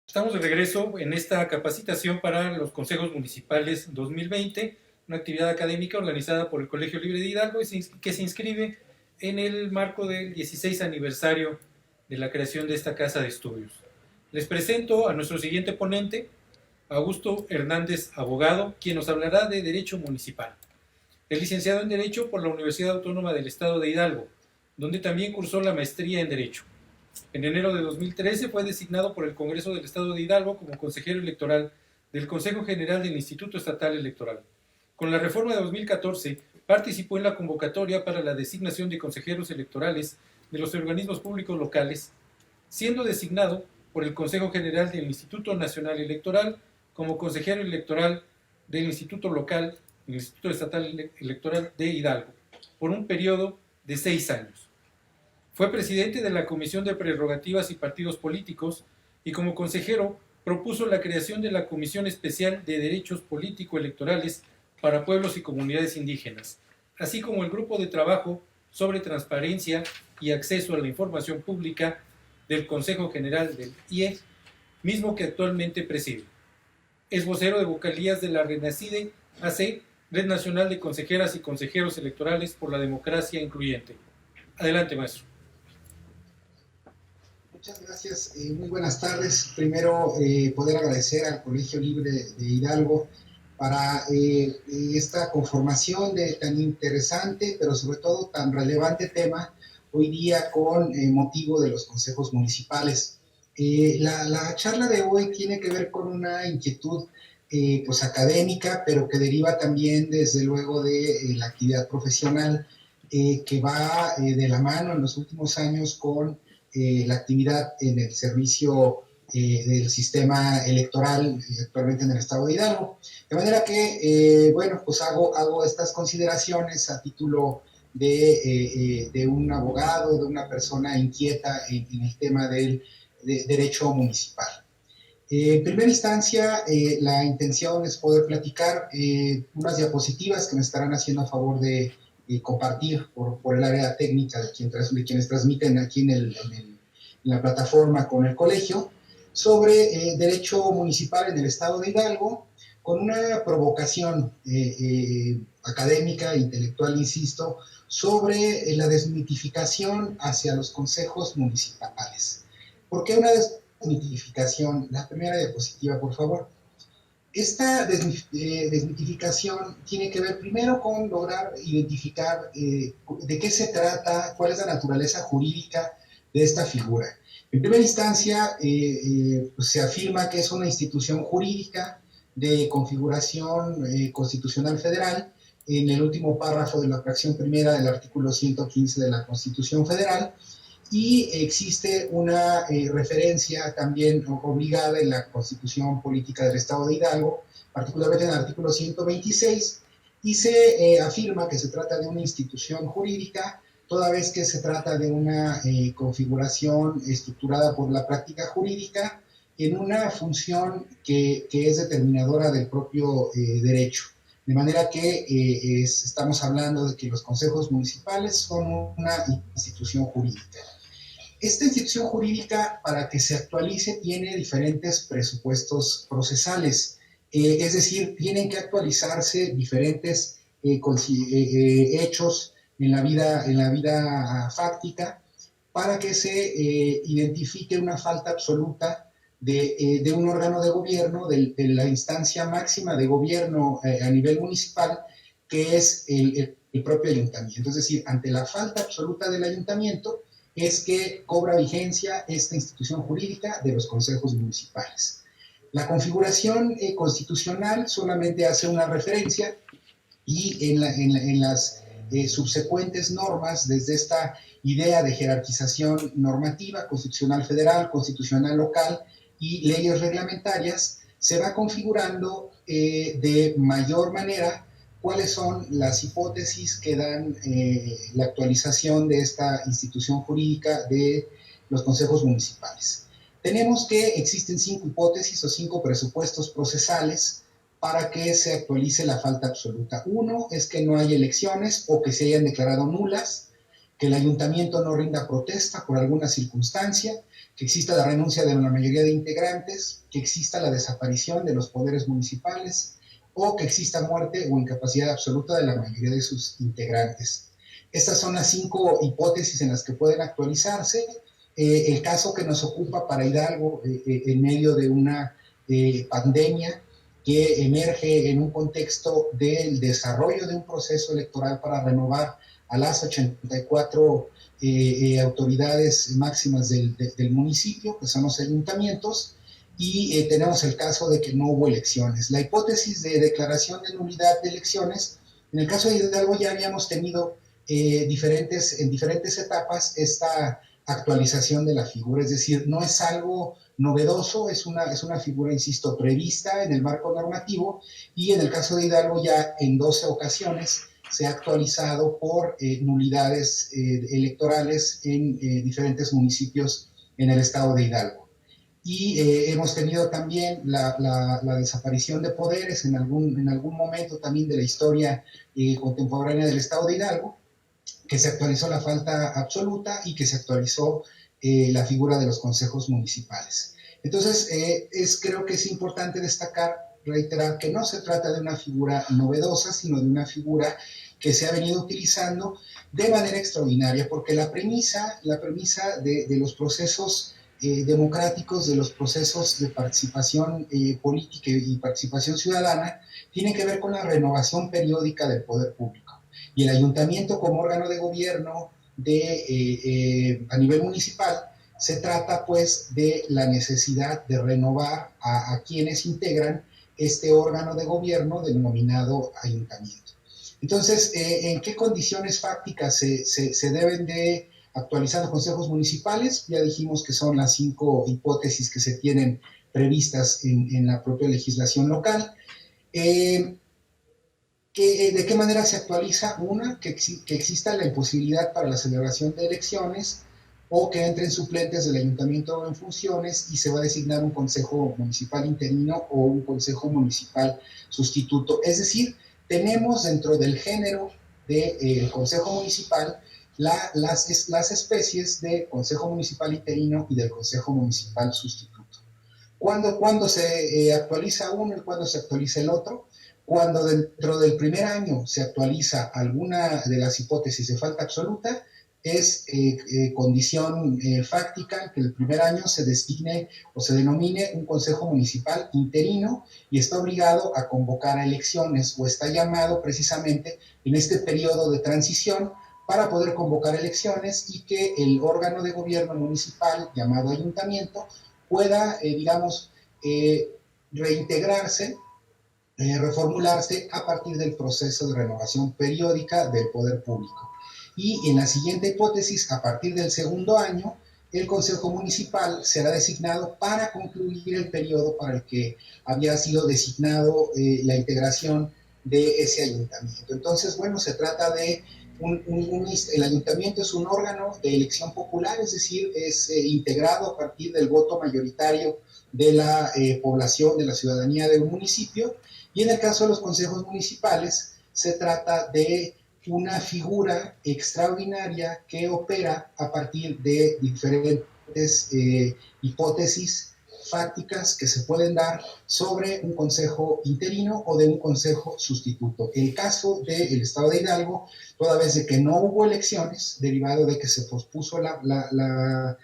Estamos de regreso en esta capacitación para los consejos municipales 2020, una actividad académica organizada por el Colegio Libre de Hidalgo que se inscribe en el marco del 16 aniversario de la creación de esta casa de estudios. Les presento a nuestro siguiente ponente, Augusto Hernández, abogado, quien nos hablará de Derecho Municipal. Es licenciado en Derecho por la Universidad Autónoma del Estado de Hidalgo, donde también cursó la maestría en Derecho. En enero de 2013 fue designado por el Congreso del Estado de Hidalgo como consejero electoral del Consejo General del Instituto Estatal Electoral. Con la reforma de 2014 participó en la convocatoria para la designación de consejeros electorales de los organismos públicos locales, siendo designado por el Consejo General del Instituto Nacional Electoral como consejero electoral del Instituto Local, el Instituto Estatal Electoral de Hidalgo, por un periodo de 6 años. Fue presidente de la Comisión de Prerrogativas y Partidos Políticos y como consejero propuso la creación de la Comisión Especial de Derechos Político-Electorales para Pueblos y Comunidades Indígenas, así como el Grupo de Trabajo sobre Transparencia y Acceso a la Información Pública del Consejo General del IE, mismo que actualmente preside. Es vocero de vocalías de la Renacide AC, Red Nacional de Consejeras y Consejeros Electorales por la Democracia Incluyente. Adelante, maestro. Muchas gracias, muy buenas tardes. Primero, poder agradecer al Colegio Libre de Hidalgo para esta conformación de tan interesante, pero sobre todo tan relevante tema hoy día con motivo de los consejos municipales. La charla de hoy tiene que ver con una inquietud pues académica, pero que deriva también desde luego de la actividad profesional que va de la mano en los últimos años con la actividad en el servicio del sistema electoral actualmente en el estado de Hidalgo. De manera que, bueno, pues hago estas consideraciones a título de un abogado, de una persona inquieta en el tema del derecho municipal. En primera instancia, la intención es poder platicar unas diapositivas que me estarán haciendo a favor de compartir por el área técnica de quienes transmiten aquí en la plataforma con el colegio, sobre derecho municipal en el estado de Hidalgo, con una provocación académica, intelectual, insisto, sobre la desmitificación hacia los consejos municipales. ¿Por qué una desmitificación? La primera diapositiva, por favor. Esta desmitificación tiene que ver primero con lograr identificar de qué se trata, cuál es la naturaleza jurídica de esta figura. En primera instancia, pues se afirma que es una institución jurídica de configuración constitucional federal. En el último párrafo de la fracción primera del artículo 115 de la Constitución Federal, y existe una referencia también obligada en la Constitución Política del Estado de Hidalgo, particularmente en el artículo 126, y se afirma que se trata de una institución jurídica, toda vez que se trata de una configuración estructurada por la práctica jurídica en una función que es determinadora del propio derecho. De manera que estamos hablando de que los consejos municipales son una institución jurídica. Esta institución jurídica, para que se actualice, tiene diferentes presupuestos procesales, es decir, tienen que actualizarse diferentes hechos en la vida fáctica para que se identifique una falta absoluta de un órgano de gobierno, de la instancia máxima de gobierno a nivel municipal, que es el propio ayuntamiento. Es decir, ante la falta absoluta del ayuntamiento, es que cobra vigencia esta institución jurídica de los consejos municipales. La configuración constitucional solamente hace una referencia y en las subsecuentes normas, desde esta idea de jerarquización normativa, constitucional federal, constitucional local y leyes reglamentarias, se va configurando de mayor manera cuáles son las hipótesis que dan la actualización de esta institución jurídica de los consejos municipales. Tenemos que existen 5 hipótesis o 5 presupuestos procesales para que se actualice la falta absoluta. Uno es que no hay elecciones o que se hayan declarado nulas. que el ayuntamiento no rinda protesta por alguna circunstancia, que exista la renuncia de la mayoría de integrantes, que exista la desaparición de los poderes municipales o que exista muerte o incapacidad absoluta de la mayoría de sus integrantes. Estas son las 5 hipótesis en las que pueden actualizarse. El caso que nos ocupa para Hidalgo en medio de una pandemia que emerge en un contexto del desarrollo de un proceso electoral para renovar a las 84 autoridades máximas del municipio, que son los ayuntamientos, y tenemos el caso de que no hubo elecciones. La hipótesis de declaración de nulidad de elecciones, en el caso de Hidalgo ya habíamos tenido en diferentes etapas esta actualización de la figura, es decir, no es algo novedoso, es una figura, insisto, prevista en el marco normativo, y en el caso de Hidalgo ya en 12 ocasiones se ha actualizado por nulidades electorales en diferentes municipios en el estado de Hidalgo. Y hemos tenido también la desaparición de poderes en algún momento también de la historia contemporánea del estado de Hidalgo, que se actualizó la falta absoluta y que se actualizó la figura de los consejos municipales. Entonces, creo que es importante destacar, reiterar, que no se trata de una figura novedosa, sino de una figura que se ha venido utilizando de manera extraordinaria, porque la premisa de los procesos democráticos, de los procesos de participación política y participación ciudadana, tiene que ver con la renovación periódica del poder público. Y el ayuntamiento como órgano de gobierno a nivel municipal, se trata pues de la necesidad de renovar a quienes integran este órgano de gobierno denominado ayuntamiento. Entonces, ¿en qué condiciones fácticas se deben de actualizar los consejos municipales? Ya dijimos que son las 5 hipótesis que se tienen previstas en la propia legislación local. ¿De qué manera se actualiza? Una, que exista la imposibilidad para la celebración de elecciones o que entren suplentes del ayuntamiento en funciones y se va a designar un consejo municipal interino o un consejo municipal sustituto. Es decir, tenemos dentro del género del consejo municipal las especies de consejo municipal interino y del consejo municipal sustituto. ¿Cuándo se actualiza uno y cuándo se actualiza el otro? Cuando dentro del primer año se actualiza alguna de las hipótesis de falta absoluta, es condición fáctica que el primer año se designe o se denomine un consejo municipal interino y está obligado a convocar a elecciones o está llamado precisamente en este periodo de transición para poder convocar elecciones y que el órgano de gobierno municipal llamado ayuntamiento pueda, reintegrarse, reformularse a partir del proceso de renovación periódica del poder público. Y en la siguiente hipótesis, a partir del segundo año, el Consejo Municipal será designado para concluir el periodo para el que había sido designado la integración de ese ayuntamiento. Entonces, bueno, se trata de el ayuntamiento es un órgano de elección popular, es decir, es integrado a partir del voto mayoritario de la población, de la ciudadanía de un municipio, y en el caso de los consejos municipales se trata de una figura extraordinaria que opera a partir de diferentes hipótesis fácticas que se pueden dar sobre un consejo interino o de un consejo sustituto. El caso del estado de Hidalgo, toda vez de que no hubo elecciones, derivado de que se pospuso la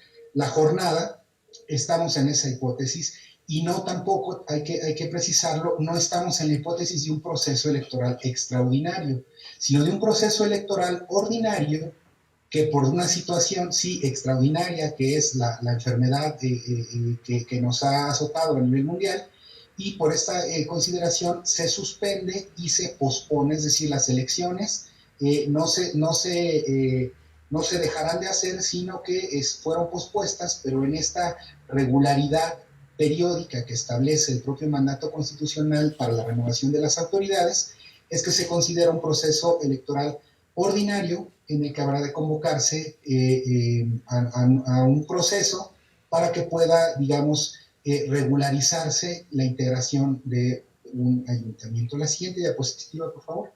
jornada, estamos en esa hipótesis y no tampoco, hay que precisarlo, no estamos en la hipótesis de un proceso electoral extraordinario, sino de un proceso electoral ordinario que por una situación, sí, extraordinaria, que es la enfermedad que nos ha azotado a nivel mundial, y por esta consideración se suspende y se pospone, es decir, las elecciones no se dejarán de hacer, sino que fueron pospuestas, pero en esta regularidad periódica que establece el propio mandato constitucional para la renovación de las autoridades, es que se considera un proceso electoral ordinario en el que habrá de convocarse a un proceso para que pueda, digamos, regularizarse la integración de un ayuntamiento. La siguiente diapositiva, por favor.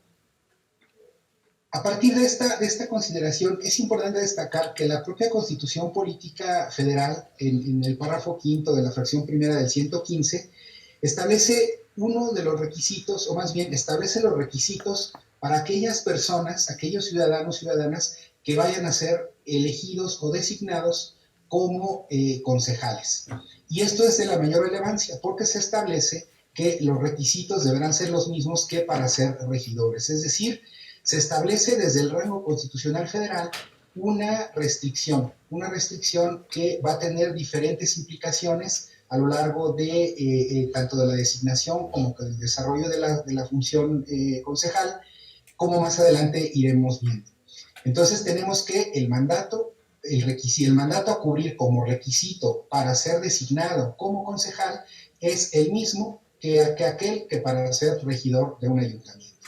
A partir de esta consideración, es importante destacar que la propia Constitución Política Federal, en el párrafo quinto de la fracción primera del 115, establece uno de los requisitos, o más bien establece los requisitos para aquellas personas, aquellos ciudadanos, ciudadanas que vayan a ser elegidos o designados como concejales. Y esto es de la mayor relevancia porque se establece que los requisitos deberán ser los mismos que para ser regidores, es decir, se establece desde el rango constitucional federal una restricción que va a tener diferentes implicaciones a lo largo de tanto de la designación como del desarrollo de la función concejal, como más adelante iremos viendo. Entonces tenemos que el mandato a cubrir como requisito para ser designado como concejal es el mismo que aquel que para ser regidor de un ayuntamiento.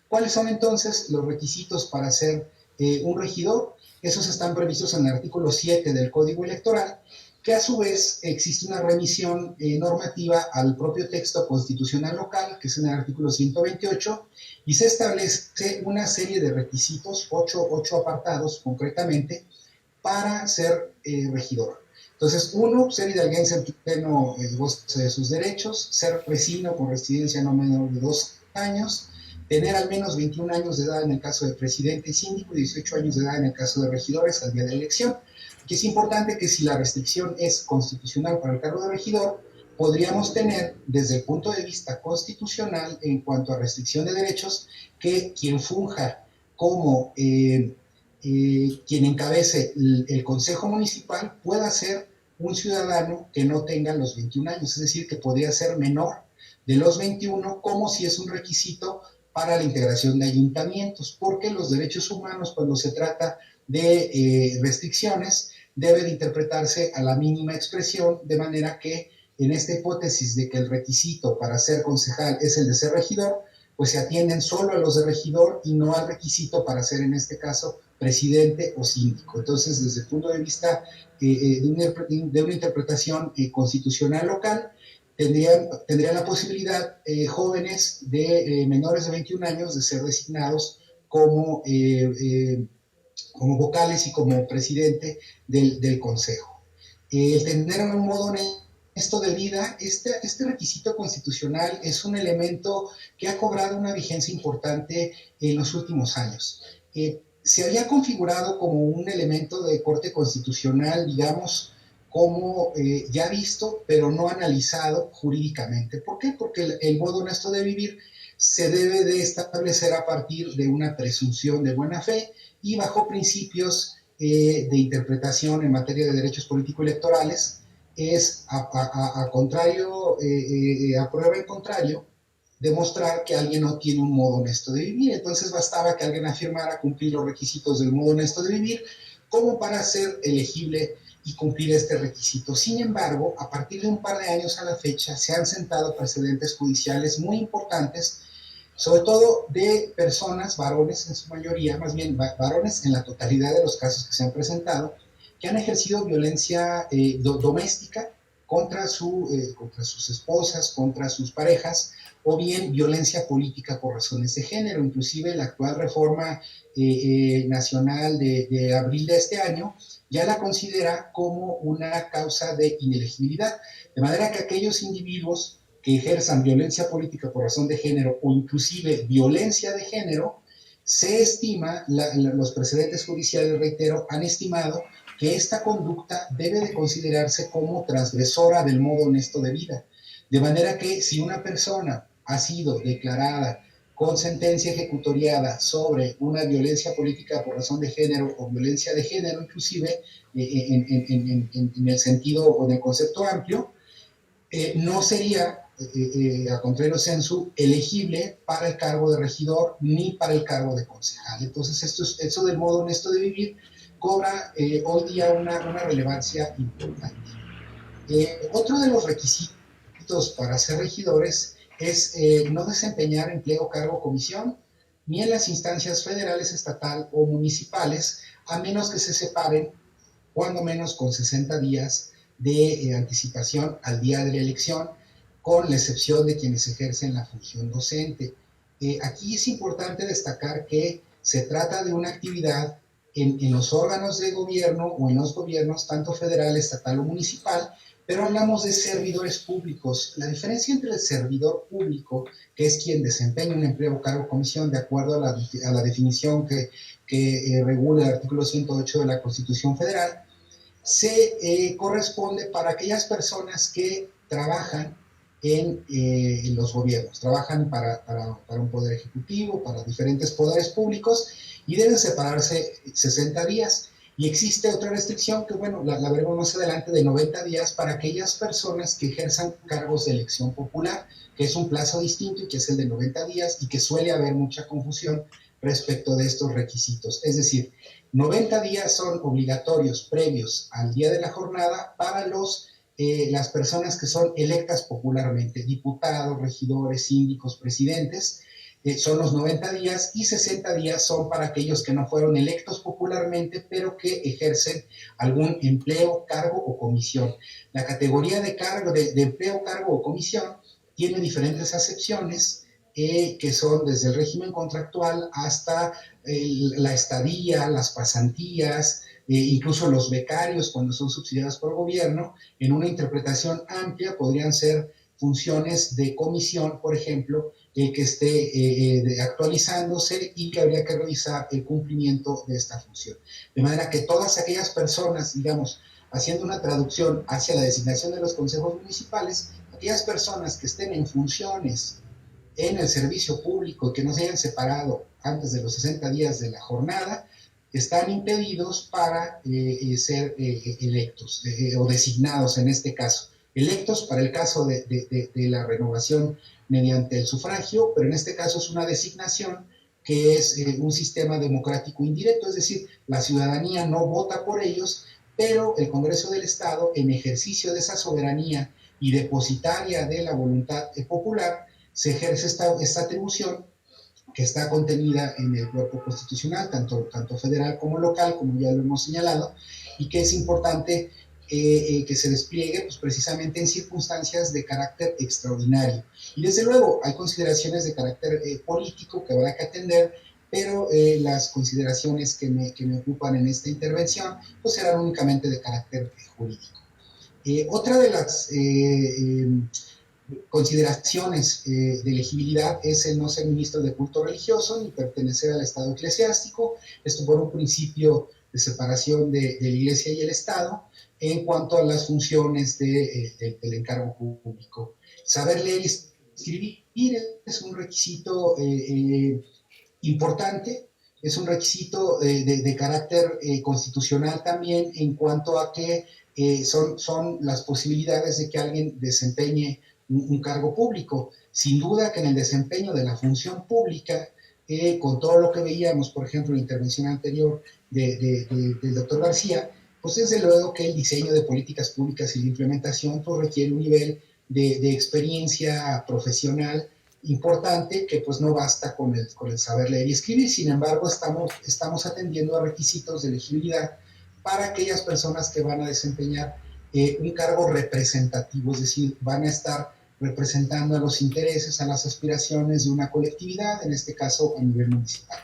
¿Cuáles son entonces los requisitos para ser un regidor? Esos están previstos en el artículo 7 del Código Electoral, que a su vez existe una remisión normativa al propio texto constitucional local, que es en el artículo 128, y se establece una serie de requisitos, ocho apartados concretamente, para ser regidor. Entonces, uno, ser hidalguense en pleno goce de sus derechos, ser vecino con residencia no menor de 2 años, tener al menos 21 años de edad en el caso de presidente y síndico y 18 años de edad en el caso de regidores al día de la elección. Aquí es importante que si la restricción es constitucional para el cargo de regidor, podríamos tener desde el punto de vista constitucional en cuanto a restricción de derechos que quien funja como quien encabece el Consejo Municipal pueda ser un ciudadano que no tenga los 21 años, es decir, que podría ser menor de los 21, como si es un requisito para la integración de ayuntamientos, porque los derechos humanos, cuando se trata de restricciones, debe de interpretarse a la mínima expresión, de manera que en esta hipótesis de que el requisito para ser concejal es el de ser regidor, pues se atienden solo a los de regidor y no al requisito para ser, en este caso, presidente o síndico. Entonces, desde el punto de vista de una interpretación constitucional local, tendrían la posibilidad jóvenes de menores de 21 años de ser designados como vocales y como presidente del consejo. El tener un modo honesto de vida, este requisito constitucional es un elemento que ha cobrado una vigencia importante en los últimos años. Se había configurado como un elemento de corte constitucional, digamos, como ya visto, pero no analizado jurídicamente. ¿Por qué? Porque el modo honesto de vivir se debe de establecer a partir de una presunción de buena fe y bajo principios de interpretación en materia de derechos político-electorales, es a prueba en contrario demostrar que alguien no tiene un modo honesto de vivir. Entonces bastaba que alguien afirmara cumplir los requisitos del modo honesto de vivir como para ser elegible y cumplir este requisito. Sin embargo, a partir de un par de años a la fecha, se han sentado precedentes judiciales muy importantes, sobre todo de personas, varones en su mayoría, más bien varones en la totalidad de los casos que se han presentado, que han ejercido violencia doméstica contra sus esposas, contra sus parejas, o bien violencia política por razones de género. Inclusive la actual reforma nacional de abril de este año ya la considera como una causa de inelegibilidad, de manera que aquellos individuos que ejerzan violencia política por razón de género o inclusive violencia de género, se estima, los precedentes judiciales, reitero, han estimado que esta conducta debe de considerarse como transgresora del modo honesto de vida. De manera que si una persona ha sido declarada con sentencia ejecutoriada sobre una violencia política por razón de género o violencia de género, inclusive en el sentido o en el concepto amplio, no sería, a contrario sensu, elegible para el cargo de regidor ni para el cargo de concejal. Entonces, esto del modo honesto de vivir cobra hoy día una relevancia importante. Otro de los requisitos para ser regidores es no desempeñar empleo, cargo o comisión ni en las instancias federales, estatal o municipales, a menos que se separen cuando menos con 60 días de anticipación al día de la elección, con la excepción de quienes ejercen la función docente. Aquí es importante destacar que se trata de una actividad en los órganos de gobierno o en los gobiernos, tanto federal, estatal o municipal, pero hablamos de servidores públicos. La diferencia entre el servidor público, que es quien desempeña un empleo, cargo o comisión, de acuerdo a la definición que regula el artículo 108 de la Constitución Federal, se corresponde para aquellas personas que trabajan en los gobiernos, trabajan para un poder ejecutivo, para diferentes poderes públicos y deben separarse 60 días. Y existe otra restricción que, bueno, la veremos más adelante, de 90 días para aquellas personas que ejerzan cargos de elección popular, que es un plazo distinto y que es el de 90 días y que suele haber mucha confusión respecto de estos requisitos. Es decir, 90 días son obligatorios previos al día de la jornada para las personas que son electas popularmente, diputados, regidores, síndicos, presidentes, son los 90 días, y 60 días son para aquellos que no fueron electos popularmente, pero que ejercen algún empleo, cargo o comisión. La categoría de empleo, cargo o comisión tiene diferentes acepciones, que son desde el régimen contractual hasta la estadía, las pasantías, incluso los becarios cuando son subsidiados por el gobierno. En una interpretación amplia podrían ser funciones de comisión, por ejemplo, que esté actualizándose y que habría que revisar el cumplimiento de esta función. De manera que todas aquellas personas, digamos, haciendo una traducción hacia la designación de los consejos municipales, aquellas personas que estén en funciones en el servicio público y que no se hayan separado antes de los 60 días de la jornada, están impedidos para ser electos o designados en este caso. Electos para el caso de la renovación mediante el sufragio, pero en este caso es una designación que es un sistema democrático indirecto, es decir, la ciudadanía no vota por ellos, pero el Congreso del Estado, en ejercicio de esa soberanía y depositaria de la voluntad popular, se ejerce esta atribución que está contenida en el cuerpo constitucional, tanto federal como local, como ya lo hemos señalado, y que es importante que se despliegue pues, precisamente en circunstancias de carácter extraordinario. Y desde luego hay consideraciones de carácter político que habrá que atender, pero las consideraciones que me ocupan en esta intervención pues serán únicamente de carácter jurídico. Otra de las consideraciones de elegibilidad es el no ser ministro de culto religioso ni pertenecer al Estado eclesiástico, esto por un principio de separación de la Iglesia y el Estado en cuanto a las funciones del encargo público. Saber leer y escribir es un requisito importante, es un requisito de carácter constitucional también en cuanto a que son las posibilidades de que alguien desempeñe un cargo público. Sin duda que en el desempeño de la función pública, con todo lo que veíamos, por ejemplo, en la intervención anterior del doctor García, pues desde luego que el diseño de políticas públicas y la implementación pues, requiere un nivel de experiencia profesional importante que pues no basta con el saber leer y escribir. Sin embargo, estamos atendiendo a requisitos de elegibilidad para aquellas personas que van a desempeñar un cargo representativo, es decir, van a estar representando a los intereses, a las aspiraciones de una colectividad, en este caso a nivel municipal.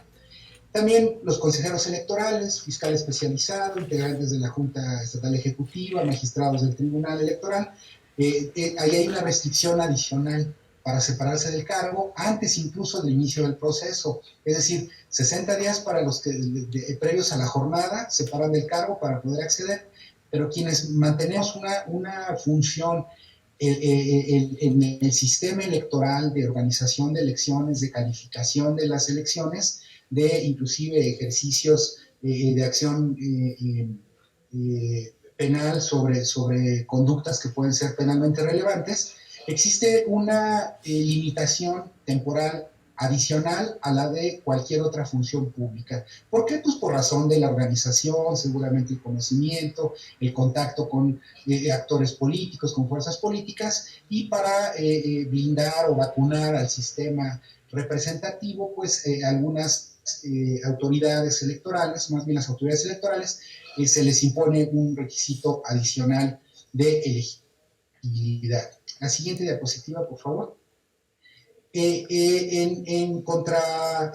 También los consejeros electorales, fiscal especializado, integrantes de la Junta Estatal Ejecutiva, magistrados del Tribunal Electoral. Ahí hay una restricción adicional para separarse del cargo antes incluso del inicio del proceso. Es decir, 60 días para los que previos a la jornada se separan del cargo para poder acceder, pero quienes mantenemos una función en el sistema electoral de organización de elecciones, de calificación de las elecciones, de inclusive ejercicios de acción penal sobre conductas que pueden ser penalmente relevantes, existe una limitación temporal adicional a la de cualquier otra función pública. ¿Por qué? Pues por razón de la organización, seguramente el conocimiento, el contacto con actores políticos, con fuerzas políticas, y para blindar o vacunar al sistema representativo, pues algunas autoridades electorales, más bien las autoridades electorales, se les impone un requisito adicional de elegibilidad. La siguiente diapositiva, por favor. En contra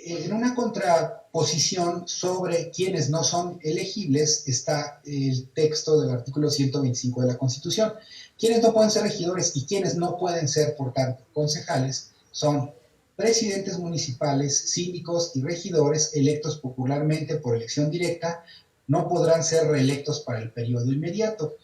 en una contraposición sobre quienes no son elegibles está el texto del artículo 125 de la Constitución. Quienes no pueden ser regidores y quienes no pueden ser, por tanto, concejales son presidentes municipales, síndicos y regidores electos popularmente por elección directa. No podrán ser reelectos para el periodo inmediato.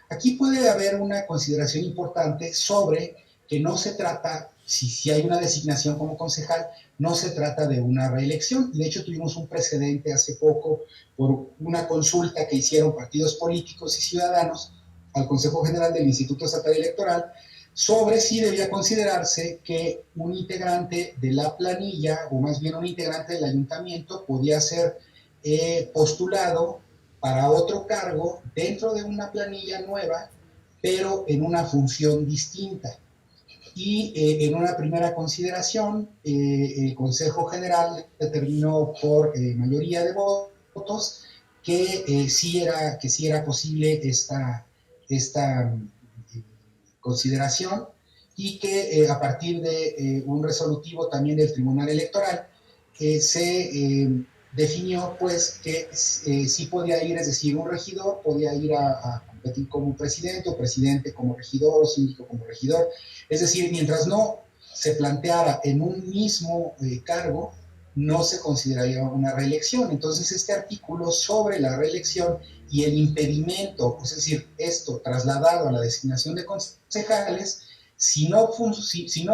Aquí puede haber una consideración importante sobre que no se trata, si hay una designación como concejal, no se trata de una reelección. De hecho, tuvimos un precedente hace poco por una consulta que hicieron partidos políticos y ciudadanos al Consejo General del Instituto Estatal Electoral sobre si debía considerarse que un integrante de la planilla, o más bien un integrante del ayuntamiento, podía ser postulado para otro cargo dentro de una planilla nueva, pero en una función distinta. Y en una primera consideración, el Consejo General determinó por mayoría de votos que sí era posible esta consideración, y que a partir de un resolutivo también del Tribunal Electoral se definió pues que sí podía ir, es decir, un regidor podía ir a competir como presidente, o presidente como regidor, o síndico como regidor. Es decir, mientras no se planteara en un mismo cargo, no se consideraría una reelección. Entonces, este artículo sobre la reelección y el impedimento, es decir, esto trasladado a la designación de concejales, si no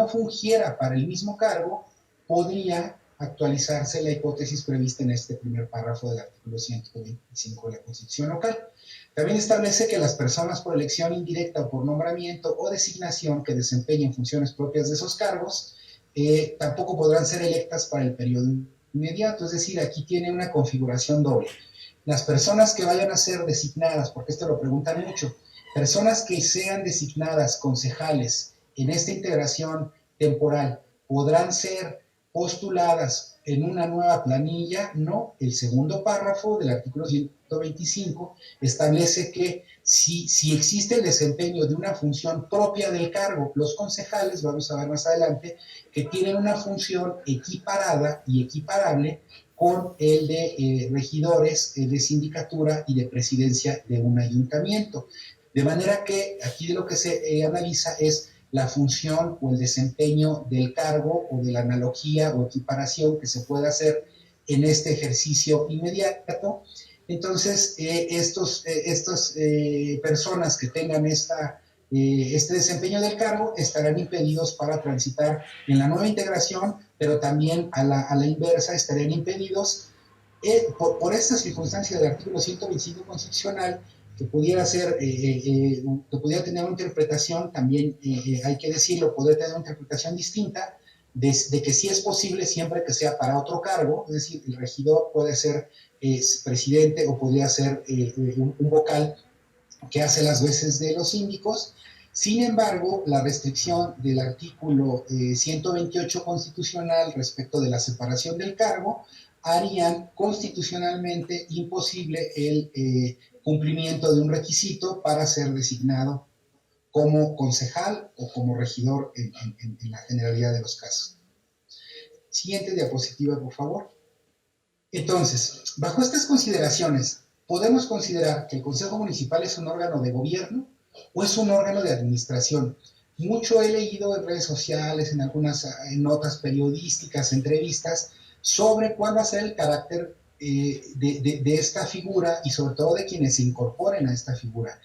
fungiera para el mismo cargo, podría actualizarse la hipótesis prevista en este primer párrafo del artículo 125 de la Constitución local. También establece que las personas por elección indirecta o por nombramiento o designación que desempeñen funciones propias de esos cargos tampoco podrán ser electas para el periodo inmediato. Es decir, aquí tiene una configuración doble. Las personas que vayan a ser designadas, porque esto lo preguntan mucho, personas que sean designadas concejales en esta integración temporal, ¿podrán ser postuladas en una nueva planilla? No. El segundo párrafo del artículo 125 establece que si existe el desempeño de una función propia del cargo, los concejales, vamos a ver más adelante, que tienen una función equiparada y equiparable con el de regidores de sindicatura y de presidencia de un ayuntamiento. De manera que aquí lo que se analiza es la función o el desempeño del cargo, o de la analogía o equiparación que se puede hacer en este ejercicio inmediato. Entonces, estas personas que tengan este desempeño del cargo estarán impedidos para transitar en la nueva integración, pero también a la inversa estarían impedidos por esta circunstancia del artículo 125 constitucional, que pudiera ser, que pudiera tener una interpretación, también hay que decirlo, podría tener una interpretación distinta, de que sí es posible siempre que sea para otro cargo. Es decir, el regidor puede ser presidente, o podría ser un vocal que hace las veces de los síndicos. Sin embargo, la restricción del artículo 128 constitucional respecto de la separación del cargo harían constitucionalmente imposible el cumplimiento de un requisito para ser designado como concejal o como regidor en la generalidad de los casos. Siguiente diapositiva, por favor. Entonces, bajo estas consideraciones, podemos considerar que el Consejo Municipal es un órgano de gobierno o es un órgano de administración. Mucho he leído en redes sociales, en algunas notas periodísticas, entrevistas, sobre cuál va a ser el carácter de esta figura, y sobre todo de quienes se incorporen a esta figura.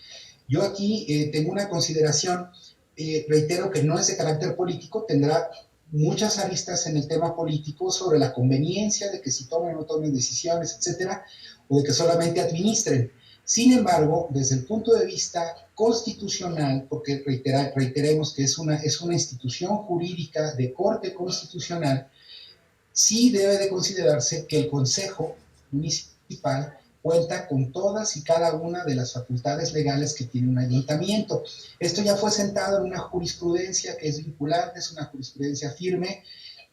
Yo aquí tengo una consideración, reitero que no es de carácter político, tendrá muchas aristas en el tema político sobre la conveniencia de que si tomen o no tomen decisiones, etcétera, o de que solamente administren. Sin embargo, desde el punto de vista constitucional, porque reiteremos que es una institución jurídica de corte constitucional, sí debe de considerarse que el Consejo Municipal cuenta con todas y cada una de las facultades legales que tiene un ayuntamiento. Esto ya fue sentado en una jurisprudencia que es vinculante, es una jurisprudencia firme,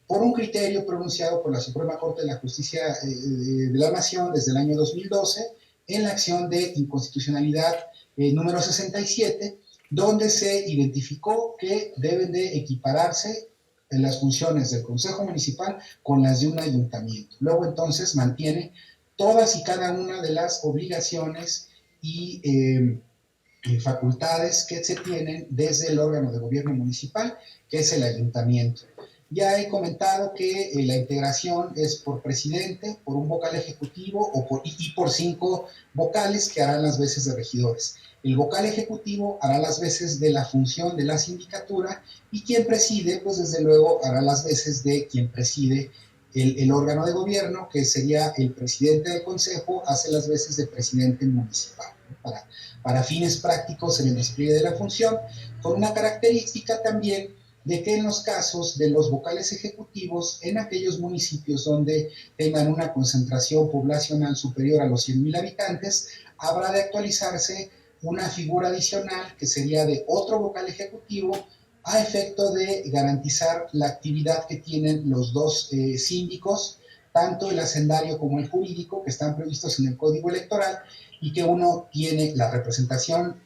por un criterio pronunciado por la Suprema Corte de la Justicia de la Nación desde el año 2012, en la acción de inconstitucionalidad número 67, donde se identificó que deben de equipararse las funciones del Consejo Municipal con las de un ayuntamiento. Luego entonces mantiene todas y cada una de las obligaciones y facultades que se tienen desde el órgano de gobierno municipal, que es el ayuntamiento. Ya he comentado que la integración es por presidente, por un vocal ejecutivo y por 5 vocales que harán las veces de regidores. El vocal ejecutivo hará las veces de la función de la sindicatura y quien preside, pues desde luego hará las veces de quien preside el órgano de gobierno, que sería el presidente del consejo, hace las veces de presidente municipal, ¿no? Para fines prácticos en el despliegue de la función, con una característica también de que en los casos de los vocales ejecutivos, en aquellos municipios donde tengan una concentración poblacional superior a los 100,000 habitantes, habrá de actualizarse una figura adicional que sería de otro vocal ejecutivo a efecto de garantizar la actividad que tienen los dos síndicos, tanto el hacendario como el jurídico, que están previstos en el Código Electoral, y que uno tiene la representación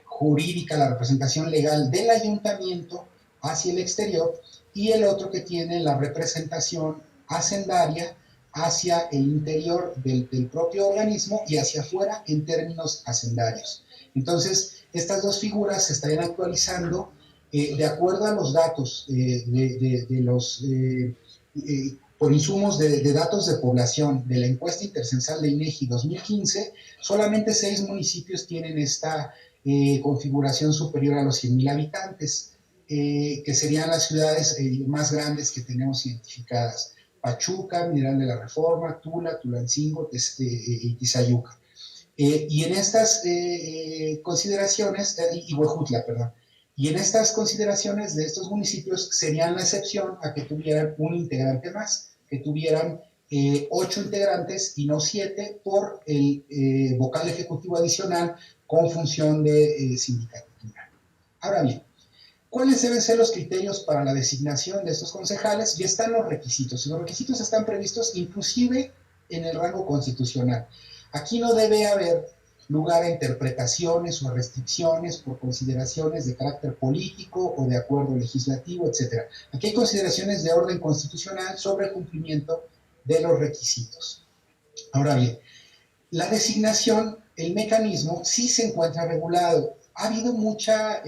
jurídica, la representación legal del ayuntamiento hacia el exterior, y el otro que tiene la representación hacendaria hacia el interior del propio organismo y hacia afuera en términos hacendarios. Entonces, estas dos figuras se estarían actualizando de acuerdo a los datos por insumos de datos de población de la encuesta intercensal de INEGI 2015, solamente 6 municipios tienen esta configuración superior a los 100,000 habitantes, que serían las ciudades más grandes que tenemos identificadas: Pachuca, Mineral de la Reforma, Tula, Tulancingo y Tizayuca. Y en estas consideraciones, y Huejutla, perdón, y en estas consideraciones de estos municipios serían la excepción a que tuvieran un integrante más, que tuvieran 8 integrantes y no 7 por el vocal ejecutivo adicional con función de sindicatura. Ahora bien, ¿cuáles deben ser los criterios para la designación de estos concejales? Y están los requisitos. Los requisitos están previstos inclusive en el rango constitucional. Aquí no debe haber lugar a interpretaciones o a restricciones por consideraciones de carácter político o de acuerdo legislativo, etc. Aquí hay consideraciones de orden constitucional sobre el cumplimiento de los requisitos. Ahora bien, la designación, el mecanismo, sí se encuentra regulado. Ha habido mucha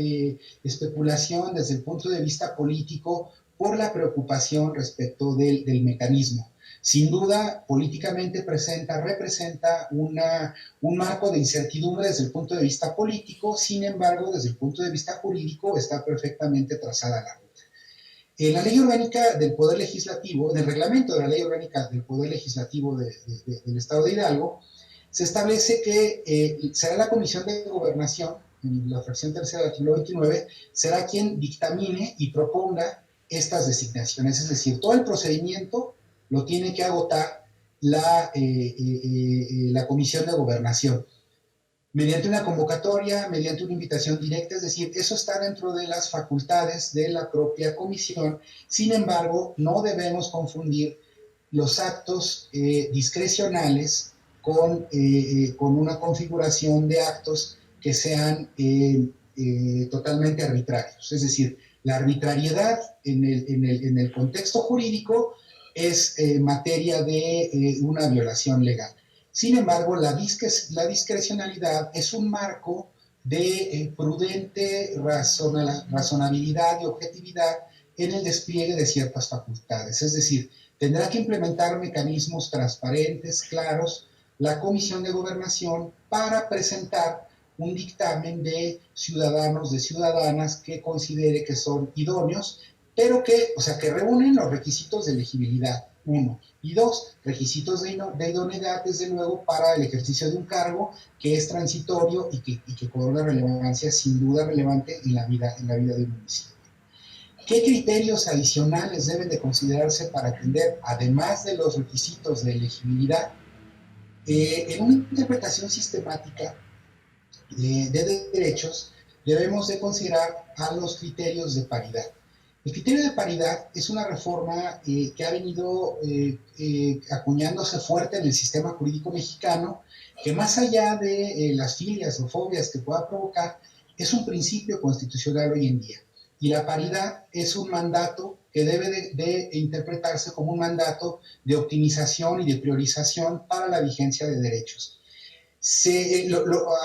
especulación desde el punto de vista político por la preocupación respecto del mecanismo. Sin duda, políticamente representa un marco de incertidumbre desde el punto de vista político. Sin embargo, desde el punto de vista jurídico está perfectamente trazada la ruta. En la ley orgánica del Poder Legislativo, en el reglamento de la ley orgánica del Poder Legislativo del Estado de Hidalgo, se establece que será la Comisión de Gobernación, en la fracción tercera del artículo 29, será quien dictamine y proponga estas designaciones. Es decir, todo el procedimiento lo tiene que agotar la Comisión de Gobernación, mediante una convocatoria, mediante una invitación directa. Es decir, eso está dentro de las facultades de la propia comisión. Sin embargo, no debemos confundir los actos discrecionales con una configuración de actos que sean totalmente arbitrarios. Es decir, la arbitrariedad en el contexto jurídico es materia de una violación legal. Sin embargo, la discrecionalidad es un marco de prudente razonabilidad y objetividad en el despliegue de ciertas facultades. Es decir, tendrá que implementar mecanismos transparentes, claros, la Comisión de Gobernación, para presentar un dictamen de ciudadanos, de ciudadanas que considere que son idóneos, pero que reúnen los requisitos de elegibilidad, 1. Y 2, requisitos de idoneidad, desde luego, para el ejercicio de un cargo que es transitorio y que cobra una relevancia sin duda relevante en la vida del municipio. ¿Qué criterios adicionales deben de considerarse para atender, además de los requisitos de elegibilidad? En una interpretación sistemática de derechos, debemos de considerar a los criterios de paridad. El criterio de paridad es una reforma que ha venido acuñándose fuerte en el sistema jurídico mexicano, que más allá de las filias o fobias que pueda provocar, es un principio constitucional hoy en día. y la paridad es un mandato que debe de interpretarse como un mandato de optimización y de priorización para la vigencia de derechos.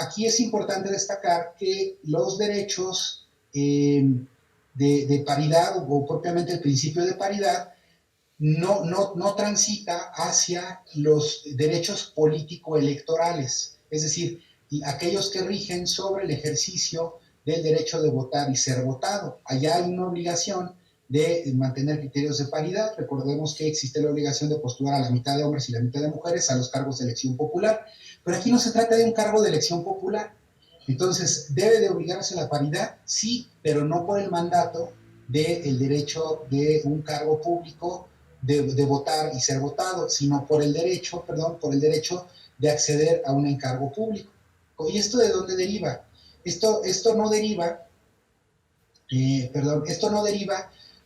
Aquí es importante destacar que los derechos de paridad, o propiamente el principio de paridad, no transita hacia los derechos político-electorales, es decir, aquellos que rigen sobre el ejercicio del derecho de votar y ser votado. Allá hay una obligación de mantener criterios de paridad. Recordemos que existe la obligación de postular a la mitad de hombres y la mitad de mujeres a los cargos de elección popular, pero aquí no se trata de un cargo de elección popular. Entonces, ¿debe de obligarse a la paridad? Sí, pero no por el mandato del derecho de un cargo público de votar y ser votado, sino por el derecho de acceder a un encargo público. ¿Y esto de dónde deriva? Esto no deriva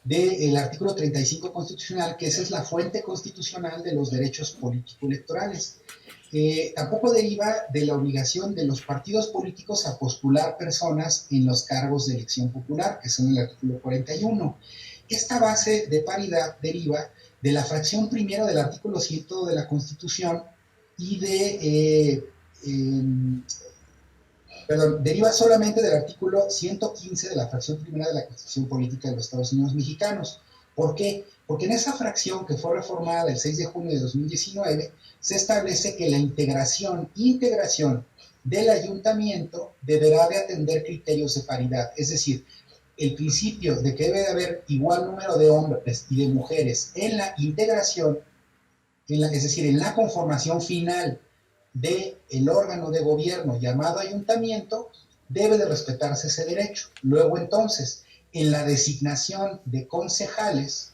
del artículo 35 constitucional, que esa es la fuente constitucional de los derechos político-electorales. Tampoco deriva de la obligación de los partidos políticos a postular personas en los cargos de elección popular, que son el artículo 41. Esta base de paridad deriva de la fracción primera del artículo 100 de la Constitución y deriva solamente del artículo 115 de la fracción primera de la Constitución Política de los Estados Unidos Mexicanos. ¿Por qué? Porque en esa fracción, que fue reformada el 6 de junio de 2019, se establece que la integración del ayuntamiento deberá de atender criterios de paridad, es decir, el principio de que debe de haber igual número de hombres y de mujeres en la integración, es decir, en la conformación final del órgano de gobierno llamado ayuntamiento, debe de respetarse ese derecho. Luego, entonces, en la designación de concejales,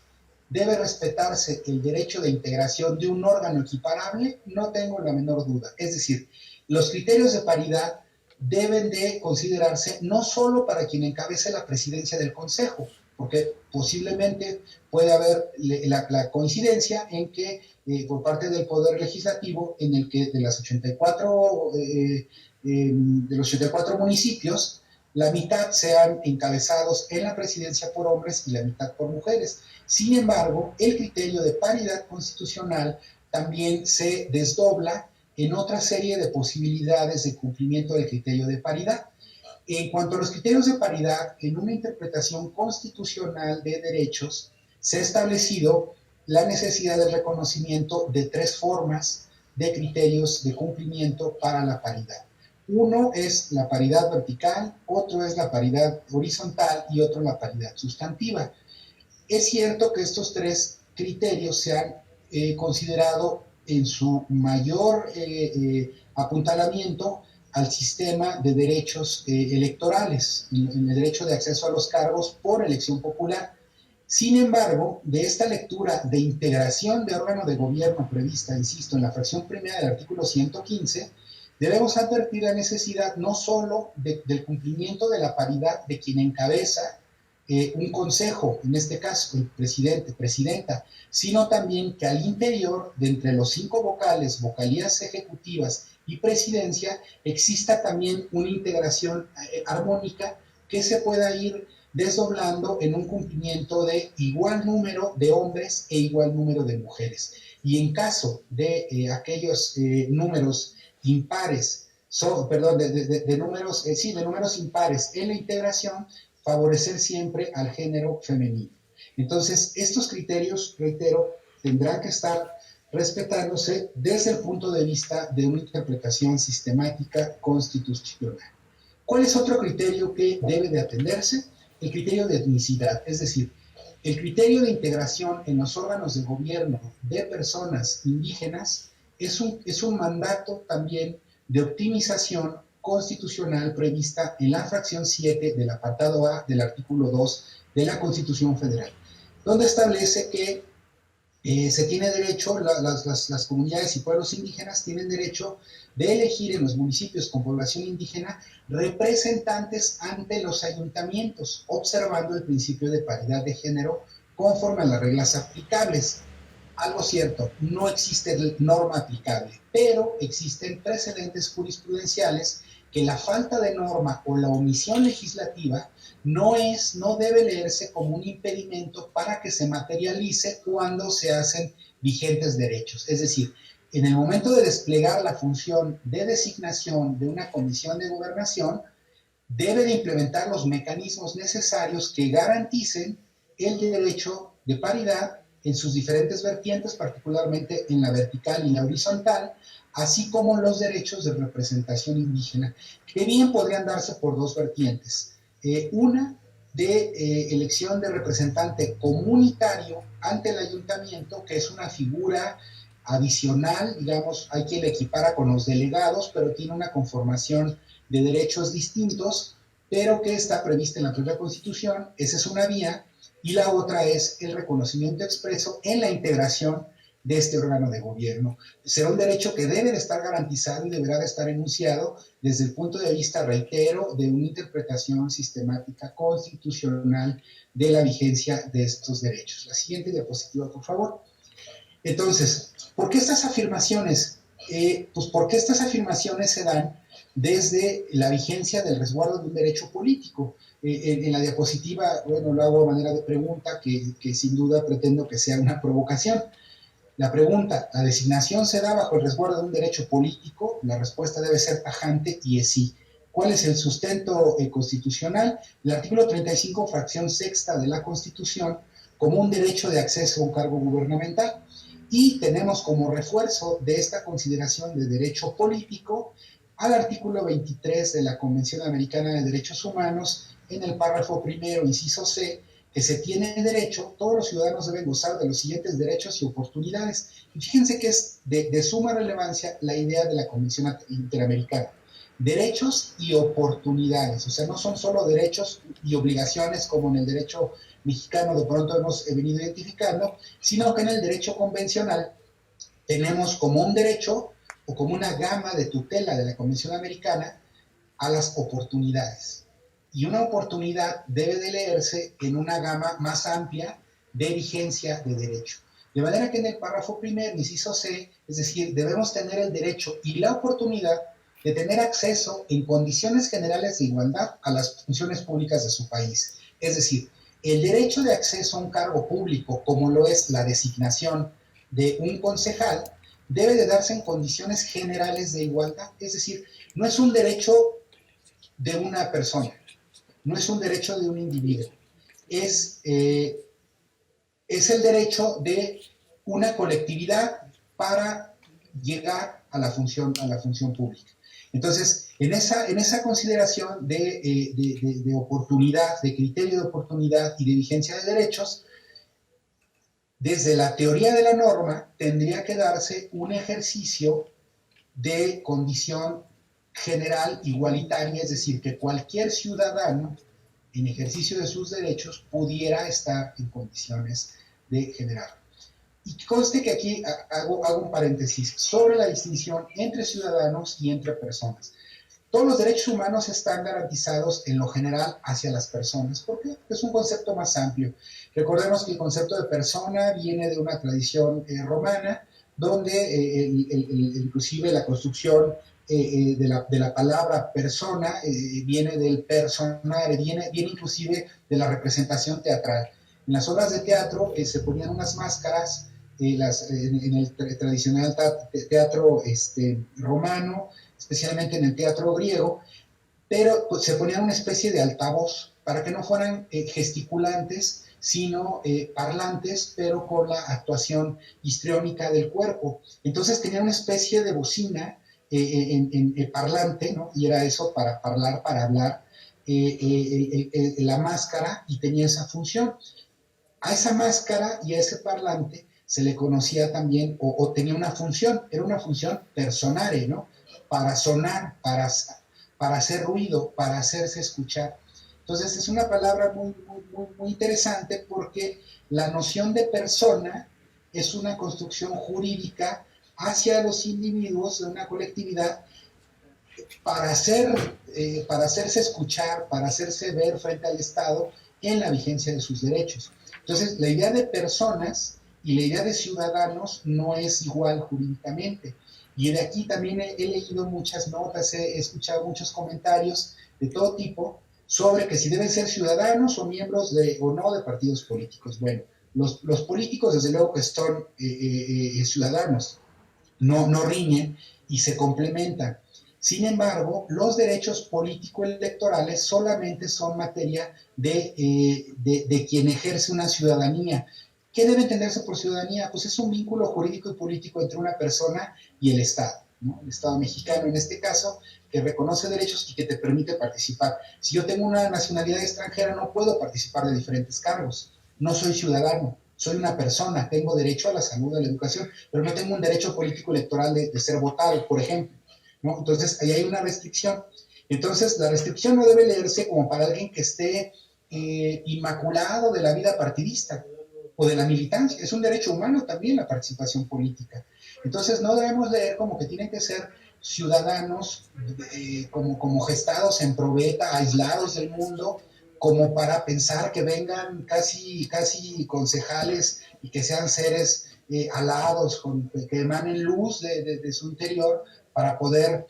debe respetarse el derecho de integración de un órgano equiparable, no tengo la menor duda. Es decir, los criterios de paridad deben de considerarse no solo para quien encabece la presidencia del consejo, porque posiblemente puede haber la coincidencia en que por parte del Poder Legislativo, en el que de los 84 municipios, la mitad sean encabezados en la presidencia por hombres y la mitad por mujeres. Sin embargo, el criterio de paridad constitucional también se desdobla en otra serie de posibilidades de cumplimiento del criterio de paridad. En cuanto a los criterios de paridad, en una interpretación constitucional de derechos, se ha establecido la necesidad del reconocimiento de 3 formas de criterios de cumplimiento para la paridad. Uno es la paridad vertical, otro es la paridad horizontal y otro la paridad sustantiva. Es cierto que estos 3 criterios se han considerado en su mayor apuntalamiento al sistema de derechos electorales, en el derecho de acceso a los cargos por elección popular. Sin embargo, de esta lectura de integración de órgano de gobierno prevista, insisto, en la fracción primera del artículo 115, debemos advertir la necesidad no solo del cumplimiento de la paridad de quien encabeza un consejo, en este caso el presidente, presidenta, sino también que al interior, de entre los 5 vocales, vocalías ejecutivas y presidencia, exista también una integración armónica que se pueda ir desdoblando en un cumplimiento de igual número de hombres e igual número de mujeres. Y en caso de aquellos números impares, de números impares en la integración, favorecer siempre al género femenino. Entonces, estos criterios, reitero, tendrán que estar respetándose desde el punto de vista de una interpretación sistemática constitucional. ¿Cuál es otro criterio que debe de atenderse? El criterio de etnicidad, es decir, el criterio de integración en los órganos de gobierno de personas indígenas es un mandato también de optimización constitucional prevista en la fracción 7 del apartado A del artículo 2 de la Constitución Federal, donde establece que se tiene derecho, las comunidades y pueblos indígenas tienen derecho de elegir en los municipios con población indígena representantes ante los ayuntamientos, observando el principio de paridad de género conforme a las reglas aplicables. Algo cierto, no existe norma aplicable, pero existen precedentes jurisprudenciales que la falta de norma o la omisión legislativa no debe leerse como un impedimento para que se materialice cuando se hacen vigentes derechos. Es decir, en el momento de desplegar la función de designación de una comisión de gobernación, debe de implementar los mecanismos necesarios que garanticen el derecho de paridad en sus diferentes vertientes, particularmente en la vertical y la horizontal, así como los derechos de representación indígena, que bien podrían darse por dos vertientes. Una de elección de representante comunitario ante el ayuntamiento, que es una figura adicional, digamos, hay quien la equipara con los delegados, pero tiene una conformación de derechos distintos, pero que está prevista en la propia Constitución. Esa es una vía, y la otra es el reconocimiento expreso en la integración de este órgano de gobierno. Será un derecho que debe de estar garantizado y deberá de estar enunciado desde el punto de vista, reitero, de una interpretación sistemática constitucional de la vigencia de estos derechos. La siguiente diapositiva, por favor. Entonces, ¿por qué estas afirmaciones? Pues porque estas afirmaciones se dan desde la vigencia del resguardo de un derecho político. En la diapositiva, bueno, lo hago a manera de pregunta que sin duda pretendo que sea una provocación. La pregunta, ¿la designación se da bajo el resguardo de un derecho político? La respuesta debe ser tajante y es sí. ¿Cuál es el sustento constitucional? El artículo 35, fracción sexta de la Constitución, como un derecho de acceso a un cargo gubernamental. Y tenemos como refuerzo de esta consideración de derecho político al artículo 23 de la Convención Americana de Derechos Humanos, en el párrafo primero, inciso C, que se tiene derecho, todos los ciudadanos deben gozar de los siguientes derechos y oportunidades. Y fíjense que es de suma relevancia la idea de la Convención Interamericana. Derechos y oportunidades, o sea, no son solo derechos y obligaciones como en el derecho mexicano de pronto hemos venido identificando, sino que en el derecho convencional tenemos como un derecho o como una gama de tutela de la Convención Americana a las oportunidades. Y una oportunidad debe de leerse en una gama más amplia de vigencia de derecho. De manera que en el párrafo primero, inciso C, es decir, debemos tener el derecho y la oportunidad de tener acceso en condiciones generales de igualdad a las funciones públicas de su país. Es decir, el derecho de acceso a un cargo público, como lo es la designación de un concejal, debe de darse en condiciones generales de igualdad. Es decir, no es un derecho de una persona, no es un derecho de un individuo, es el derecho de una colectividad para llegar a la función pública. Entonces, en esa consideración de oportunidad, de criterio de oportunidad y de vigencia de derechos, desde la teoría de la norma tendría que darse un ejercicio de condición general igualitaria, es decir, que cualquier ciudadano en ejercicio de sus derechos pudiera estar en condiciones de generar. Y conste que aquí hago un paréntesis sobre la distinción entre ciudadanos y entre personas. Todos los derechos humanos están garantizados en lo general hacia las personas, porque es un concepto más amplio. Recordemos que el concepto de persona viene de una tradición romana, donde inclusive la construcción de la palabra persona viene del personare, viene inclusive de la representación teatral. En las obras de teatro se ponían unas máscaras, en el tradicional teatro romano, especialmente en el teatro griego, pero pues, se ponían una especie de altavoz para que no fueran gesticulantes, sino parlantes, pero con la actuación histriónica del cuerpo. Entonces tenían una especie de bocina en parlante, ¿no? Y era eso para hablar, la máscara, y tenía esa función. A esa máscara y a ese parlante se le conocía también, o tenía una función, era una función personare, ¿no? Para sonar, para hacer ruido, para hacerse escuchar. Entonces es una palabra muy interesante, porque la noción de persona es una construcción jurídica hacia los individuos de una colectividad para hacerse escuchar, para hacerse ver frente al Estado en la vigencia de sus derechos. Entonces, la idea de personas y la idea de ciudadanos no es igual jurídicamente. Y de aquí también he leído muchas notas, he escuchado muchos comentarios de todo tipo sobre que si deben ser ciudadanos o miembros o no de partidos políticos. Bueno, los políticos desde luego que son ciudadanos, no riñen y se complementan. Sin embargo, los derechos político-electorales solamente son materia de quien ejerce una ciudadanía. ¿Qué debe entenderse por ciudadanía? Pues es un vínculo jurídico y político entre una persona y el Estado, ¿no? El Estado mexicano en este caso, que reconoce derechos y que te permite participar. Si yo tengo una nacionalidad extranjera, no puedo participar de diferentes cargos. No soy ciudadano, soy una persona, tengo derecho a la salud, a la educación, pero no tengo un derecho político electoral de ser votado, por ejemplo, ¿no? Entonces, ahí hay una restricción. Entonces, la restricción no debe leerse como para alguien que esté inmaculado de la vida partidista o de la militancia. Es un derecho humano también la participación política. Entonces, no debemos leer como que tienen que ser ciudadanos como gestados en probeta, aislados del mundo, como para pensar que vengan casi concejales y que sean seres alados, que emanen luz de su interior para poder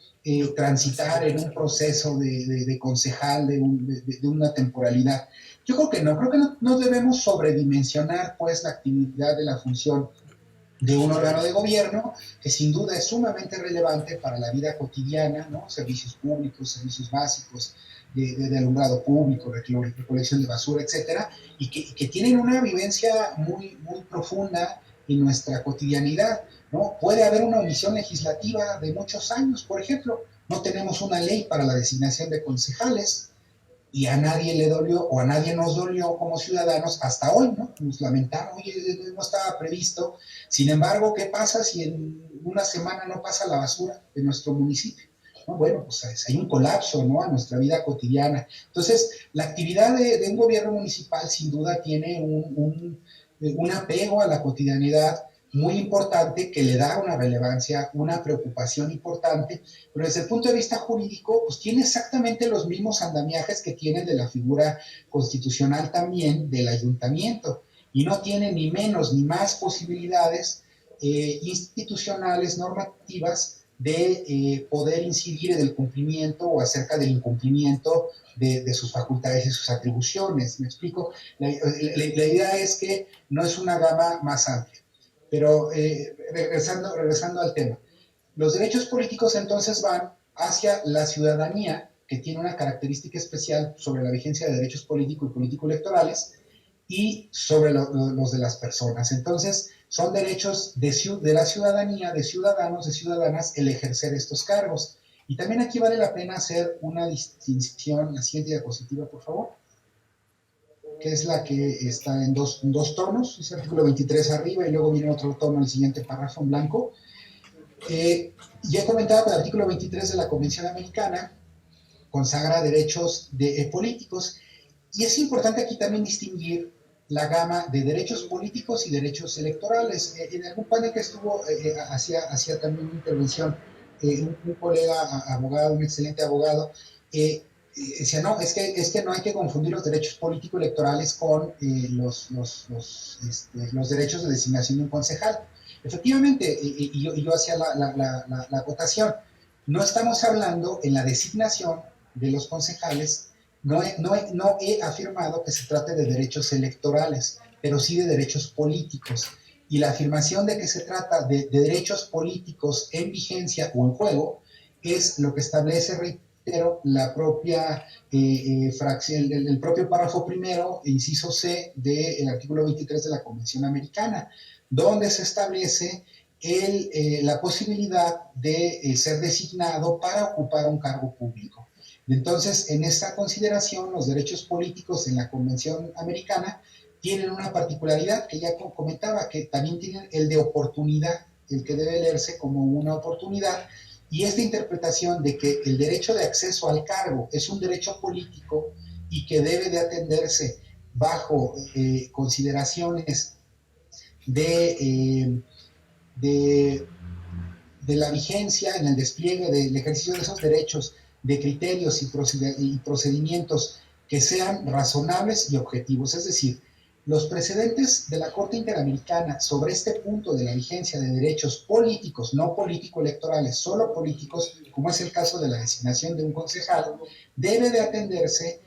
transitar en un proceso de concejal, de una temporalidad. Yo creo que no debemos sobredimensionar pues la actividad de la función de un órgano de gobierno que sin duda es sumamente relevante para la vida cotidiana, ¿no? Servicios públicos, servicios básicos, de alumbrado público, recolección de basura, etcétera, y que tienen una vivencia muy profunda en nuestra cotidianidad, ¿no? Puede haber una omisión legislativa de muchos años, por ejemplo, no tenemos una ley para la designación de concejales, y a nadie le dolió o a nadie nos dolió como ciudadanos hasta hoy, ¿no? Nos lamentaron, oye, no estaba previsto. Sin embargo, ¿qué pasa si en una semana no pasa la basura de nuestro municipio? ¿No? Bueno, pues hay un colapso, ¿no? A nuestra vida cotidiana. Entonces, la actividad de un gobierno municipal sin duda tiene un apego a la cotidianidad muy importante que le da una relevancia, una preocupación importante, pero desde el punto de vista jurídico, pues tiene exactamente los mismos andamiajes que tiene de la figura constitucional también del ayuntamiento, y no tiene ni menos ni más posibilidades institucionales, normativas, de poder incidir en el cumplimiento o acerca del incumplimiento de sus facultades y sus atribuciones. ¿Me explico? La idea es que no es una gama más amplia. Pero regresando al tema, los derechos políticos entonces van hacia la ciudadanía, que tiene una característica especial sobre la vigencia de derechos políticos y político-electorales, y sobre los de las personas. Entonces, son derechos de la ciudadanía, de ciudadanos, de ciudadanas, el ejercer estos cargos. Y también aquí vale la pena hacer una distinción, la siguiente diapositiva, por favor, que es la que está en dos tonos, es el artículo 23 arriba y luego viene otro tono, el siguiente párrafo en blanco. Ya he comentado que el artículo 23 de la Convención Americana consagra derechos políticos, y es importante aquí también distinguir la gama de derechos políticos y derechos electorales. En algún panel que estuvo, hacía también una intervención un colega abogado, un excelente abogado, decía, no, es que no hay que confundir los derechos político-electorales con los derechos de designación de un concejal. Efectivamente, y yo hacía la acotación, no estamos hablando en la designación de los concejales, no he afirmado que se trate de derechos electorales, pero sí de derechos políticos. Y la afirmación de que se trata de derechos políticos en vigencia o en juego es lo que establece, pero la propia fracción, el propio párrafo primero, inciso C, del artículo 23 de la Convención Americana, donde se establece la posibilidad de ser designado para ocupar un cargo público. Entonces, en esta consideración, los derechos políticos en la Convención Americana tienen una particularidad que ya comentaba, que también tienen el de oportunidad, el que debe leerse como una oportunidad. Y esta interpretación de que el derecho de acceso al cargo es un derecho político y que debe de atenderse bajo consideraciones de la vigencia en el despliegue del ejercicio de esos derechos, de criterios y procedimientos que sean razonables y objetivos. Es decir, Los precedentes de la Corte Interamericana sobre este punto de la vigencia de derechos políticos, no político-electorales, solo políticos, como es el caso de la designación de un concejal, debe de atenderse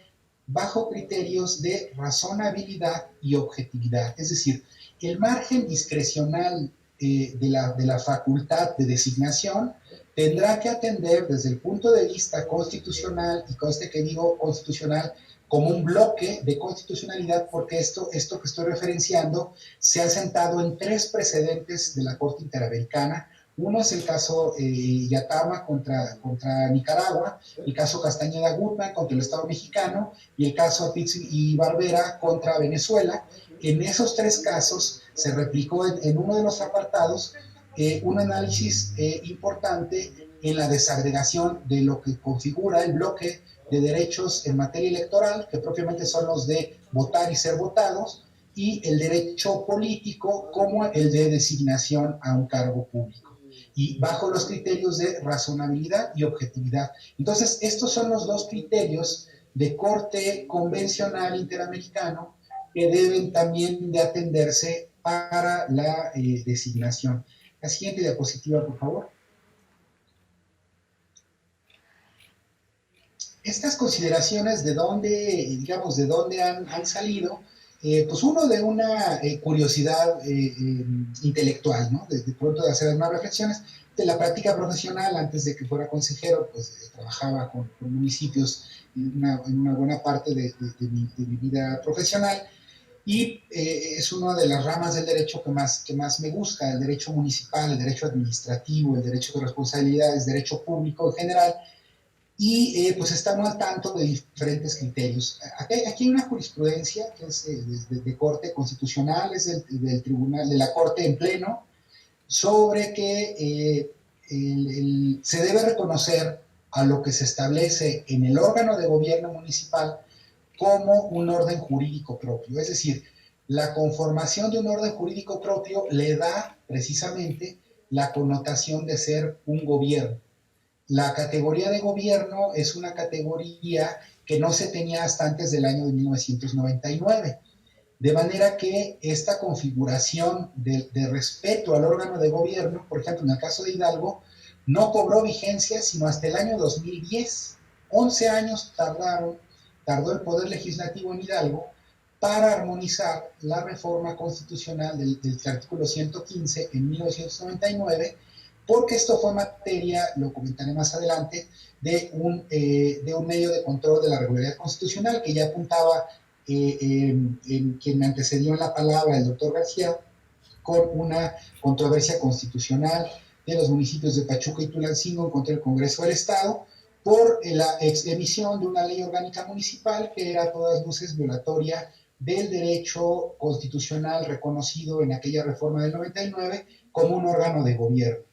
bajo criterios de razonabilidad y objetividad. Es decir, el margen discrecional de la facultad de designación tendrá que atender desde el punto de vista constitucional, y conste que digo constitucional, como un bloque de constitucionalidad, porque esto que estoy referenciando se ha sentado en 3 precedentes de la Corte Interamericana. Uno es el caso Yatama contra Nicaragua, el caso Castañeda Gutman contra el Estado mexicano y el caso Pitts y Barbera contra Venezuela. En esos 3 casos se replicó en uno de los apartados un análisis importante en la desagregación de lo que configura el bloque de derechos en materia electoral, que propiamente son los de votar y ser votados, y el derecho político como el de designación a un cargo público, y bajo los criterios de razonabilidad y objetividad. Entonces, estos son los 2 criterios de corte convencional interamericano que deben también de atenderse para la designación. La siguiente diapositiva, por favor. Estas consideraciones de dónde, digamos, de dónde han salido, pues uno de una curiosidad intelectual, ¿no? De pronto de hacer algunas reflexiones de la práctica profesional. Antes de que fuera consejero, pues trabajaba con municipios en una buena parte de mi vida profesional, y es una de las ramas del derecho que más me gusta, el derecho municipal, el derecho administrativo, el derecho de responsabilidades, derecho público en general. Y pues estamos al tanto de diferentes criterios. Aquí hay una jurisprudencia que es de corte constitucional, es del tribunal, de la corte en pleno, sobre que se debe reconocer a lo que se establece en el órgano de gobierno municipal como un orden jurídico propio. Es decir, la conformación de un orden jurídico propio le da precisamente la connotación de ser un gobierno. La categoría de gobierno es una categoría que no se tenía hasta antes del año de 1999. De manera que esta configuración de respeto al órgano de gobierno, por ejemplo, en el caso de Hidalgo, no cobró vigencia sino hasta el año 2010. 11 años tardó el Poder Legislativo en Hidalgo para armonizar la reforma constitucional del artículo 115 en 1999, porque esto fue materia, lo comentaré más adelante, de un medio de control de la regularidad constitucional que ya apuntaba en quien me antecedió en la palabra, el doctor García, con una controversia constitucional de los municipios de Pachuca y Tulancingo en contra del Congreso del Estado por la emisión de una ley orgánica municipal que era a todas luces violatoria del derecho constitucional reconocido en aquella reforma del 99 como un órgano de gobierno.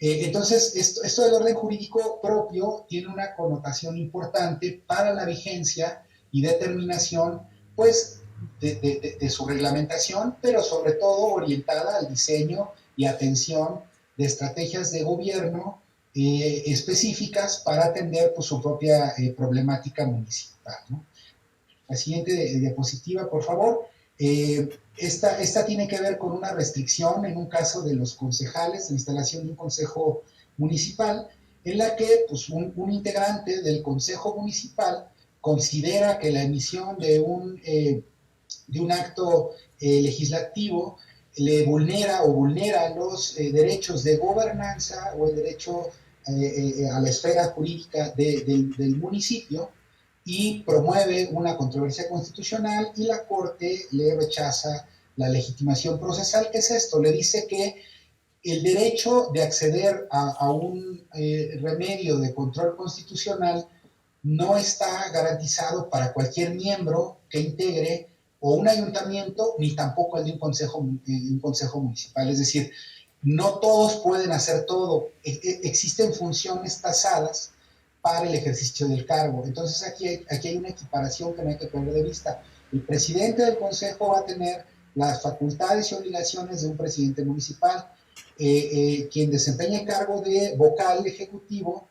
Entonces, esto del orden jurídico propio tiene una connotación importante para la vigencia y determinación, pues, de su reglamentación, pero sobre todo orientada al diseño y atención de estrategias de gobierno específicas para atender pues, su propia problemática municipal, ¿no? La siguiente diapositiva, por favor. Esta tiene que ver con una restricción en un caso de los concejales, la instalación de un consejo municipal, en la que pues, un integrante del consejo municipal considera que la emisión de un acto legislativo le vulnera los derechos de gobernanza o el derecho a la esfera jurídica del municipio, y promueve una controversia constitucional, y la Corte le rechaza la legitimación procesal. ¿Qué es esto? Le dice que el derecho de acceder a un remedio de control constitucional no está garantizado para cualquier miembro que integre o un ayuntamiento, ni tampoco el de un consejo municipal. Es decir, no todos pueden hacer todo. Existen funciones tasadas para el ejercicio del cargo. Entonces aquí hay una equiparación que no hay que perder de vista. El presidente del consejo va a tener las facultades y obligaciones de un presidente municipal. Quien desempeña el cargo de vocal ejecutivo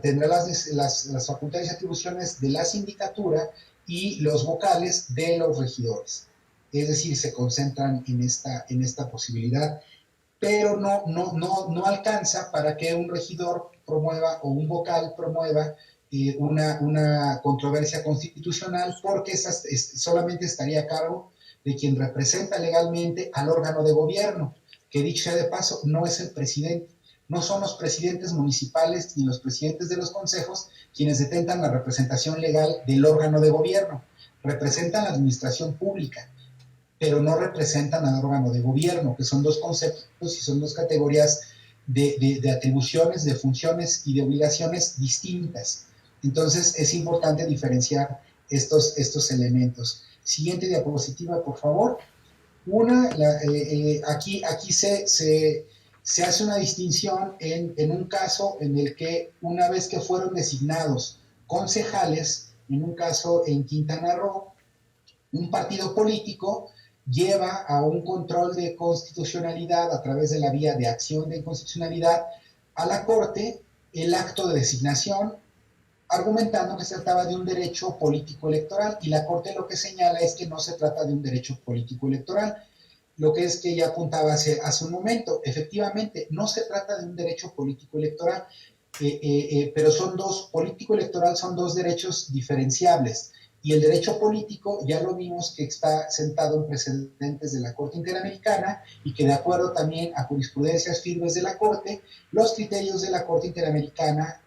tendrá las facultades y atribuciones de la sindicatura y los vocales de los regidores. es decir, se concentran en esta posibilidad, pero no alcanza para que un regidor promueva o un vocal promueva una controversia constitucional, porque solamente estaría a cargo de quien representa legalmente al órgano de gobierno, que dicho sea de paso, no es el presidente. No son los presidentes municipales ni los presidentes de los consejos quienes detentan la representación legal del órgano de gobierno. Representan la administración pública, pero no representan al órgano de gobierno, que son dos conceptos y son dos categorías de atribuciones, de funciones y de obligaciones distintas. Entonces es importante diferenciar estos elementos. Siguiente diapositiva, por favor. Aquí se hace una distinción en un caso en el que una vez que fueron designados concejales, en un caso en Quintana Roo, un partido político lleva a un control de constitucionalidad a través de la vía de acción de inconstitucionalidad a la Corte el acto de designación, argumentando que se trataba de un derecho político electoral, y la Corte lo que señala es que no se trata de un derecho político electoral, lo que es que ya apuntaba hace un momento. Efectivamente, no se trata de un derecho político electoral, pero político electoral son dos derechos diferenciables. Y el derecho político ya lo vimos que está sentado en precedentes de la Corte Interamericana, y que de acuerdo también a jurisprudencias firmes de la Corte, los criterios de la Corte Interamericana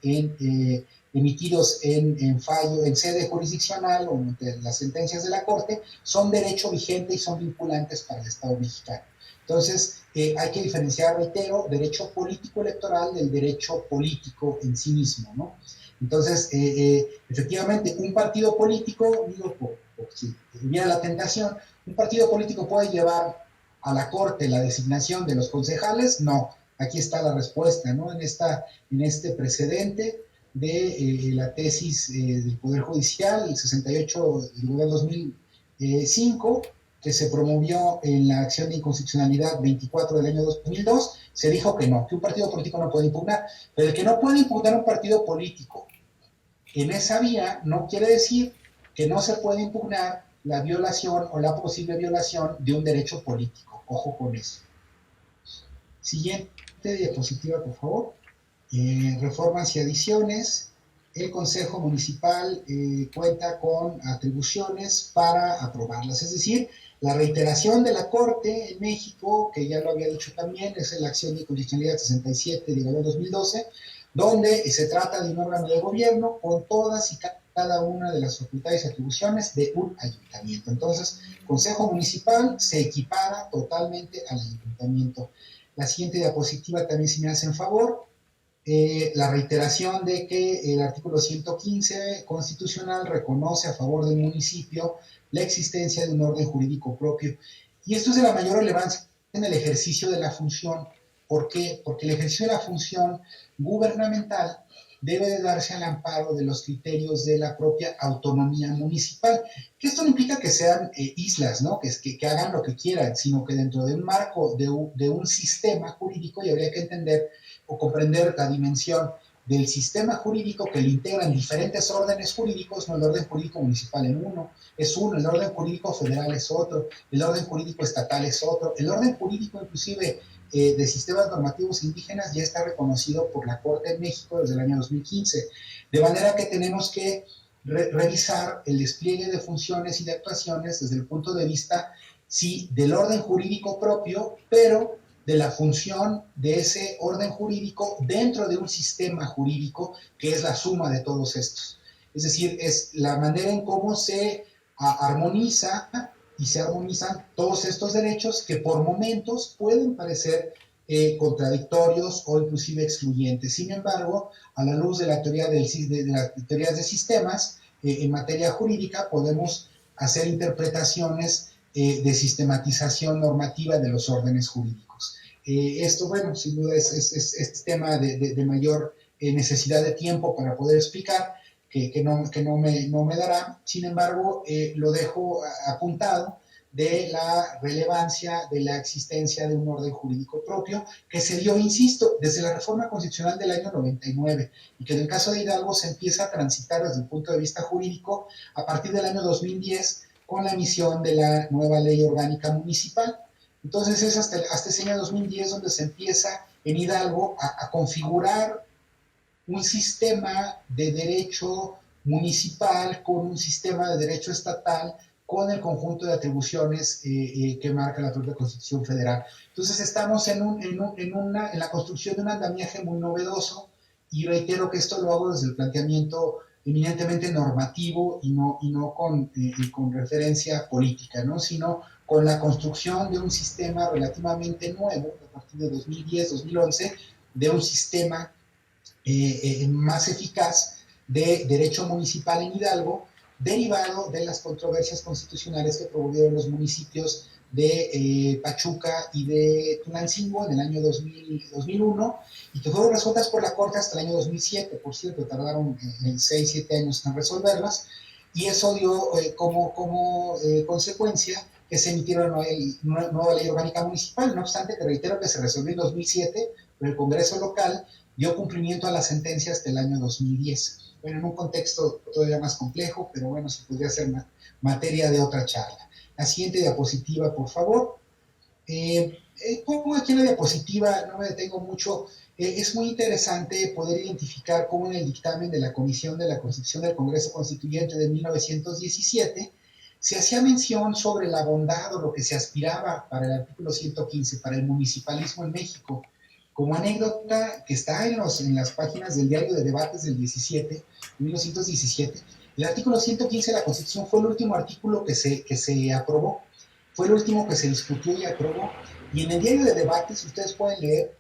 emitidos en fallo, en sede jurisdiccional o en las sentencias de la Corte, son derecho vigente y son vinculantes para el Estado mexicano. Entonces, hay que diferenciar, reitero, derecho político electoral del derecho político en sí mismo, ¿no? Entonces, efectivamente, un partido político, digo, por si hubiera la tentación, un partido político puede llevar a la Corte la designación de los concejales. No, aquí está la respuesta, ¿no? En este precedente de la tesis del Poder Judicial, el 68 del gobierno 2005, que se promovió en la acción de inconstitucionalidad 24 del año 2002, se dijo que no, que un partido político no puede impugnar. Pero el que no puede impugnar un partido político en esa vía no quiere decir que no se puede impugnar la violación o la posible violación de un derecho político. Ojo con eso. Siguiente diapositiva, por favor. Reformas y adiciones. El Consejo Municipal cuenta con atribuciones para aprobarlas. Es decir, la reiteración de la Corte en México, que ya lo había dicho también, es en la acción de inconstitucionalidad 67 de 2012, donde se trata de un órgano de gobierno con todas y cada una de las facultades y atribuciones de un ayuntamiento. Entonces, Consejo Municipal se equipara totalmente al ayuntamiento. La siguiente diapositiva también, si me hacen favor. La reiteración de que el artículo 115 constitucional reconoce a favor del municipio la existencia de un orden jurídico propio. Y esto es de la mayor relevancia en el ejercicio de la función. ¿Por qué? Porque el ejercicio de la función gubernamental debe de darse al amparo de los criterios de la propia autonomía municipal. Que esto no implica que sean islas, ¿no? Que hagan lo que quieran, sino que dentro de un marco, de un sistema jurídico, y habría que entender o comprender la dimensión del sistema jurídico que lo integran diferentes órdenes jurídicos. No, el orden jurídico municipal es uno, el orden jurídico federal es otro, el orden jurídico estatal es otro, el orden jurídico inclusive de sistemas normativos indígenas ya está reconocido por la Corte de México desde el año 2015, de manera que tenemos que revisar el despliegue de funciones y de actuaciones desde el punto de vista, sí, del orden jurídico propio, pero de la función de ese orden jurídico dentro de un sistema jurídico que es la suma de todos estos. Es decir, es la manera en cómo se armoniza y se armonizan todos estos derechos que por momentos pueden parecer contradictorios o inclusive excluyentes. Sin embargo, a la luz de la teoría de las teorías de sistemas, en materia jurídica podemos hacer interpretaciones de sistematización normativa de los órdenes jurídicos. Esto, bueno, sin duda es tema de mayor necesidad de tiempo para poder explicar, que no me dará. Sin embargo, lo dejo apuntado de la relevancia de la existencia de un orden jurídico propio que se dio, insisto, desde la reforma constitucional del año 99, y que en el caso de Hidalgo se empieza a transitar desde el punto de vista jurídico a partir del año 2010, con la emisión de la nueva ley orgánica municipal. Entonces es hasta ese año 2010 donde se empieza en Hidalgo a configurar un sistema de derecho municipal con un sistema de derecho estatal con el conjunto de atribuciones que marca la propia Constitución Federal. Entonces estamos en la construcción de un andamiaje muy novedoso, y reitero que esto lo hago desde el planteamiento eminentemente normativo y no con referencia política, ¿no? Sino con la construcción de un sistema relativamente nuevo, a partir de 2010-2011, de un sistema más eficaz de derecho municipal en Hidalgo, derivado de las controversias constitucionales que promovieron los municipios de Pachuca y de Tunancingo en el año 2001, y que fueron resueltas por la Corte hasta el año 2007, por cierto, tardaron 6-7 años en resolverlas, y eso dio como consecuencia que se emitiera una nueva ley orgánica municipal. No obstante, te reitero que se resolvió en 2007, pero el Congreso local dio cumplimiento a las sentencias del año 2010. Bueno, en un contexto todavía más complejo, pero bueno, se podría ser materia de otra charla. La siguiente diapositiva, por favor. Pongo aquí en la diapositiva, no me detengo mucho. Es muy interesante poder identificar cómo en el dictamen de la Comisión de la Constitución del Congreso Constituyente de 1917 se hacía mención sobre la bondad o lo que se aspiraba para el artículo 115, para el municipalismo en México. Como anécdota que está en las páginas del Diario de Debates del 1917, el artículo 115 de la Constitución fue el último artículo que se aprobó, fue el último que se discutió y aprobó, y en el Diario de Debates ustedes pueden leer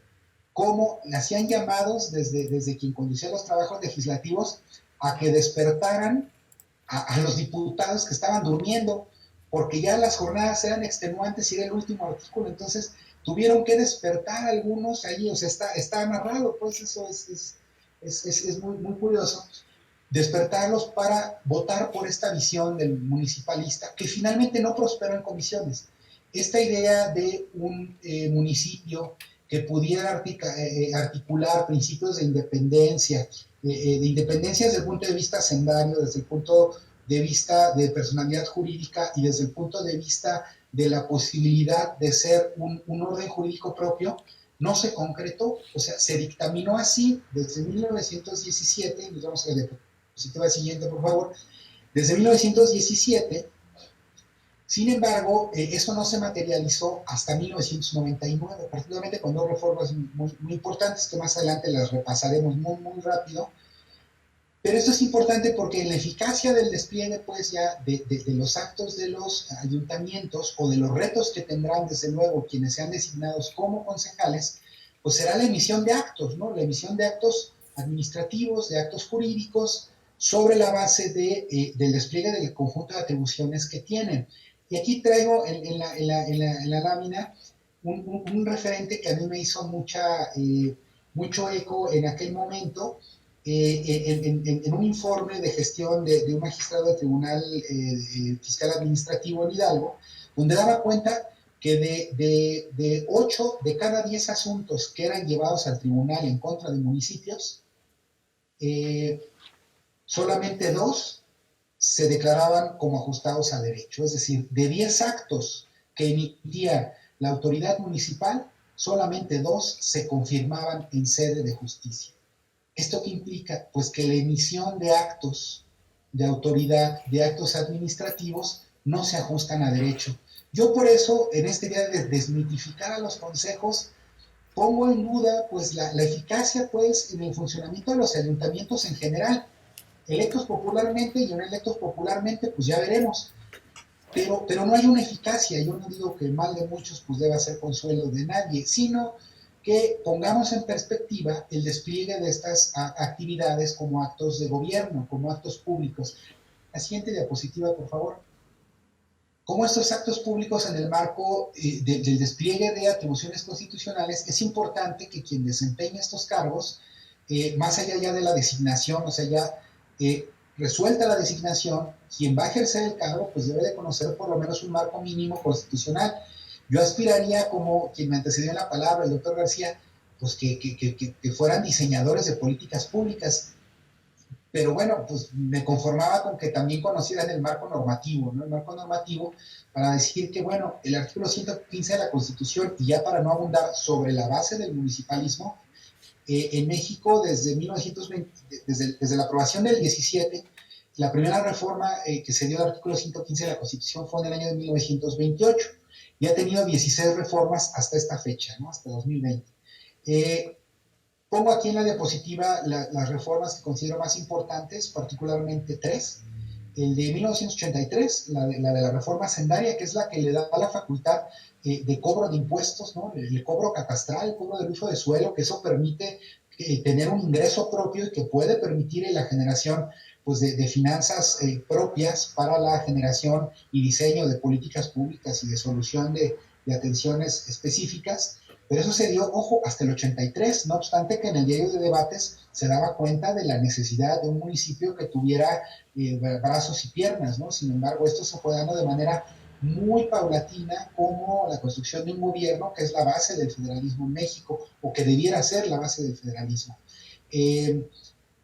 cómo le hacían llamados desde quien conducía los trabajos legislativos a que despertaran a los diputados que estaban durmiendo, porque ya las jornadas eran extenuantes y era el último artículo. Entonces tuvieron que despertar algunos ahí, o sea, está narrado, pues eso es muy, muy curioso, despertarlos para votar por esta visión del municipalista, que finalmente no prosperó en comisiones. Esta idea de un municipio que pudiera articular principios de independencia desde el punto de vista hacendario, desde el punto de vista de personalidad jurídica y desde el punto de vista de la posibilidad de ser un orden jurídico propio, no se concretó. O sea, se dictaminó así desde 1917, y nos vamos a la diapositiva siguiente, por favor, desde 1917. Sin embargo, eso no se materializó hasta 1999, particularmente con dos reformas muy, muy importantes que más adelante las repasaremos muy, muy rápido. Pero esto es importante porque la eficacia del despliegue, pues ya de los actos de los ayuntamientos o de los retos que tendrán, desde luego, quienes sean designados como concejales, pues será la emisión de actos, ¿no? La emisión de actos administrativos, de actos jurídicos, sobre la base del despliegue del conjunto de atribuciones que tienen. Y aquí traigo en la lámina un referente que a mí me hizo mucho eco en aquel momento, en un informe de gestión de un magistrado del Tribunal Fiscal Administrativo en Hidalgo, donde daba cuenta que de 8 de cada 10 asuntos que eran llevados al tribunal en contra de municipios, solamente 2 se declaraban como ajustados a derecho. Es decir, de 10 actos que emitía la autoridad municipal, solamente 2 se confirmaban en sede de justicia. ¿Esto qué implica? Pues que la emisión de actos de autoridad, de actos administrativos, no se ajustan a derecho. Yo por eso, en este día de desmitificar a los consejos, pongo en duda pues la eficacia pues en el funcionamiento de los ayuntamientos en general. Electos popularmente y no electos popularmente, pues ya veremos. Pero no hay una eficacia. Yo no digo que el mal de muchos pues deba ser consuelo de nadie, sino que pongamos en perspectiva el despliegue de estas actividades como actos de gobierno, como actos públicos. La siguiente diapositiva, por favor. Como estos actos públicos en el marco del despliegue de atribuciones constitucionales, es importante que quien desempeñe estos cargos, más allá ya de la designación, o sea, ya resuelta la designación, quien va a ejercer el cargo, pues debe de conocer por lo menos un marco mínimo constitucional. Yo aspiraría, como quien me antecedió en la palabra, el doctor García, pues que fueran diseñadores de políticas públicas. pero bueno, pues me conformaba con que también conocieran el marco normativo, ¿no? El marco normativo para decir que, bueno, el artículo 115 de la Constitución, y ya para no abundar sobre la base del municipalismo, en México desde 1920, desde la aprobación del 17, la primera reforma que se dio al artículo 115 de la Constitución fue en el año de 1928 y ha tenido 16 reformas hasta esta fecha, ¿no? Hasta 2020. Pongo aquí en la diapositiva las reformas que considero más importantes, particularmente tres. El de 1983, la de la reforma hacendaria, que es la que le da la facultad de cobro de impuestos, ¿no? El cobro catastral, el cobro del uso de suelo, que eso permite tener un ingreso propio y que puede permitir la generación pues, de finanzas propias para la generación y diseño de políticas públicas y de solución de atenciones específicas. Pero eso se dio, ojo, hasta el 83, no obstante que en el diario de debates se daba cuenta de la necesidad de un municipio que tuviera brazos y piernas, ¿no? Sin embargo, esto se fue dando de manera muy paulatina como la construcción de un gobierno que es la base del federalismo en México, o que debiera ser la base del federalismo.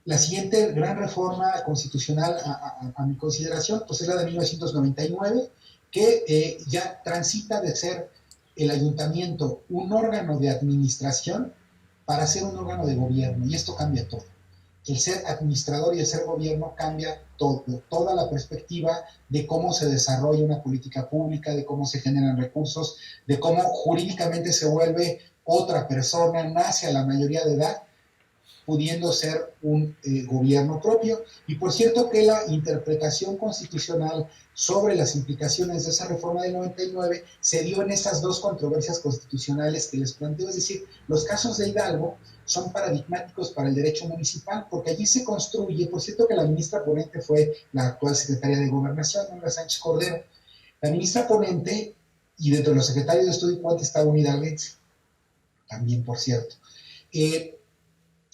La siguiente gran reforma constitucional a mi consideración, pues es la de 1999, que ya transita de ser el ayuntamiento un órgano de administración para ser un órgano de gobierno, y esto cambia todo. El ser administrador y el ser gobierno cambia todo, toda la perspectiva de cómo se desarrolla una política pública, de cómo se generan recursos, de cómo jurídicamente se vuelve otra persona, nace a la mayoría de edad, pudiendo ser un gobierno propio. Y por cierto que la interpretación constitucional sobre las implicaciones de esa reforma del 99 se dio en estas dos controversias constitucionales que les planteo. Es decir, los casos de Hidalgo son paradigmáticos para el derecho municipal, porque allí se construye, por cierto que la ministra ponente fue la actual secretaria de Gobernación, Olga Sánchez Cordero. La ministra ponente, y dentro de los secretarios de Estudio y Puente estaba un hidalguense, también por cierto.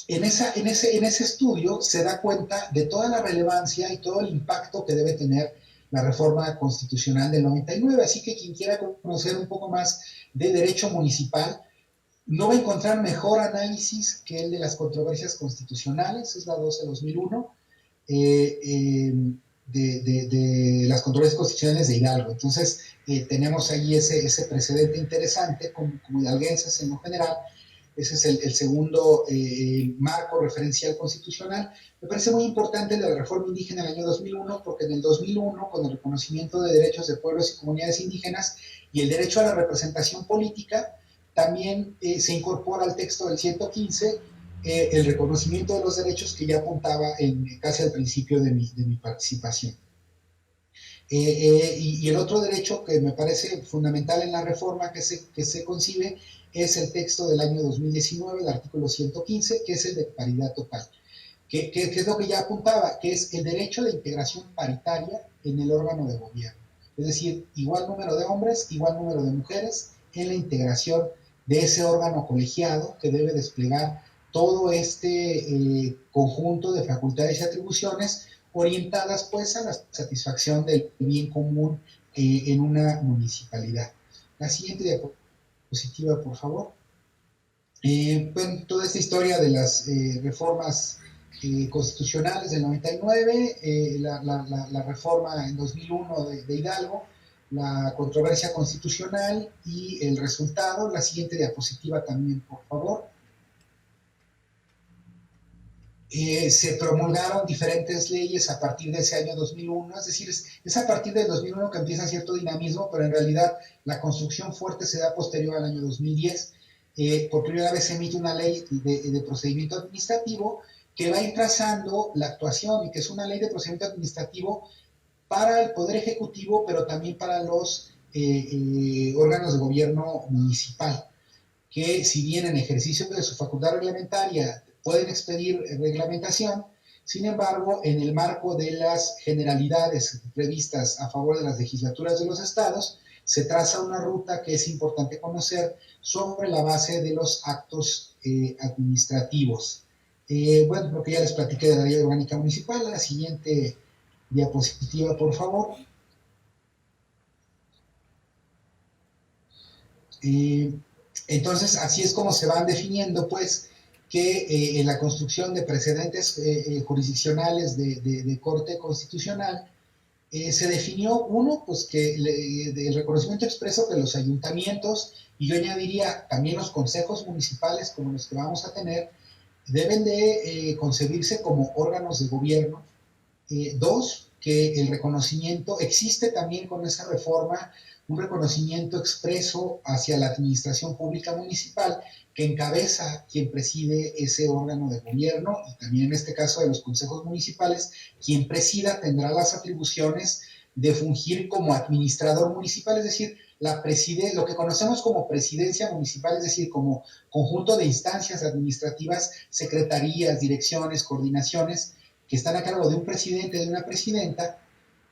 En ese estudio se da cuenta de toda la relevancia y todo el impacto que debe tener la reforma constitucional del 99, así que quien quiera conocer un poco más de derecho municipal no va a encontrar mejor análisis que el de las controversias constitucionales, es la 12-2001, de las controversias constitucionales de Hidalgo. Entonces tenemos ahí ese precedente interesante como hidalguenses en lo general. Ese es el segundo marco referencial constitucional. Me parece muy importante la reforma indígena en el año 2001, porque en el 2001, con el reconocimiento de derechos de pueblos y comunidades indígenas y el derecho a la representación política, también se incorpora al texto del 115 el reconocimiento de los derechos que ya apuntaba casi al principio de mi participación. Y el otro derecho que me parece fundamental en la reforma que se concibe es el texto del año 2019, el artículo 115, que es el de paridad total, que es lo que ya apuntaba, que es el derecho de integración paritaria en el órgano de gobierno. Es decir, igual número de hombres, igual número de mujeres en la integración de ese órgano colegiado que debe desplegar todo este conjunto de facultades y atribuciones orientadas pues a la satisfacción del bien común en una municipalidad. La siguiente diapositiva, por favor. Bueno, toda esta historia de las reformas constitucionales del 99, la reforma en 2001 de Hidalgo, la controversia constitucional y el resultado. La siguiente diapositiva también, por favor. Se promulgaron diferentes leyes a partir de ese año 2001, es decir, es a partir del 2001 que empieza cierto dinamismo, pero en realidad la construcción fuerte se da posterior al año 2010. Por primera vez se emite una ley de procedimiento administrativo que va a ir trazando la actuación y que es una ley de procedimiento administrativo para el Poder Ejecutivo, pero también para los órganos de gobierno municipal, que si bien en ejercicio de su facultad reglamentaria pueden expedir reglamentación, sin embargo, en el marco de las generalidades previstas a favor de las legislaturas de los estados, se traza una ruta que es importante conocer sobre la base de los actos administrativos. Bueno, creo que ya les platiqué de la ley orgánica municipal. La siguiente diapositiva, por favor. Entonces, así es como se van definiendo, pues, que en la construcción de precedentes jurisdiccionales de corte constitucional se definió, uno, pues que el reconocimiento expreso que los ayuntamientos, y yo añadiría también los consejos municipales como los que vamos a tener, deben de concebirse como órganos de gobierno. Dos, que el reconocimiento, existe también con esa reforma un reconocimiento expreso hacia la administración pública municipal que encabeza quien preside ese órgano de gobierno, y también en este caso de los consejos municipales, quien presida tendrá las atribuciones de fungir como administrador municipal, es decir, lo que conocemos como presidencia municipal, es decir, como conjunto de instancias administrativas, secretarías, direcciones, coordinaciones, que están a cargo de un presidente, de una presidenta.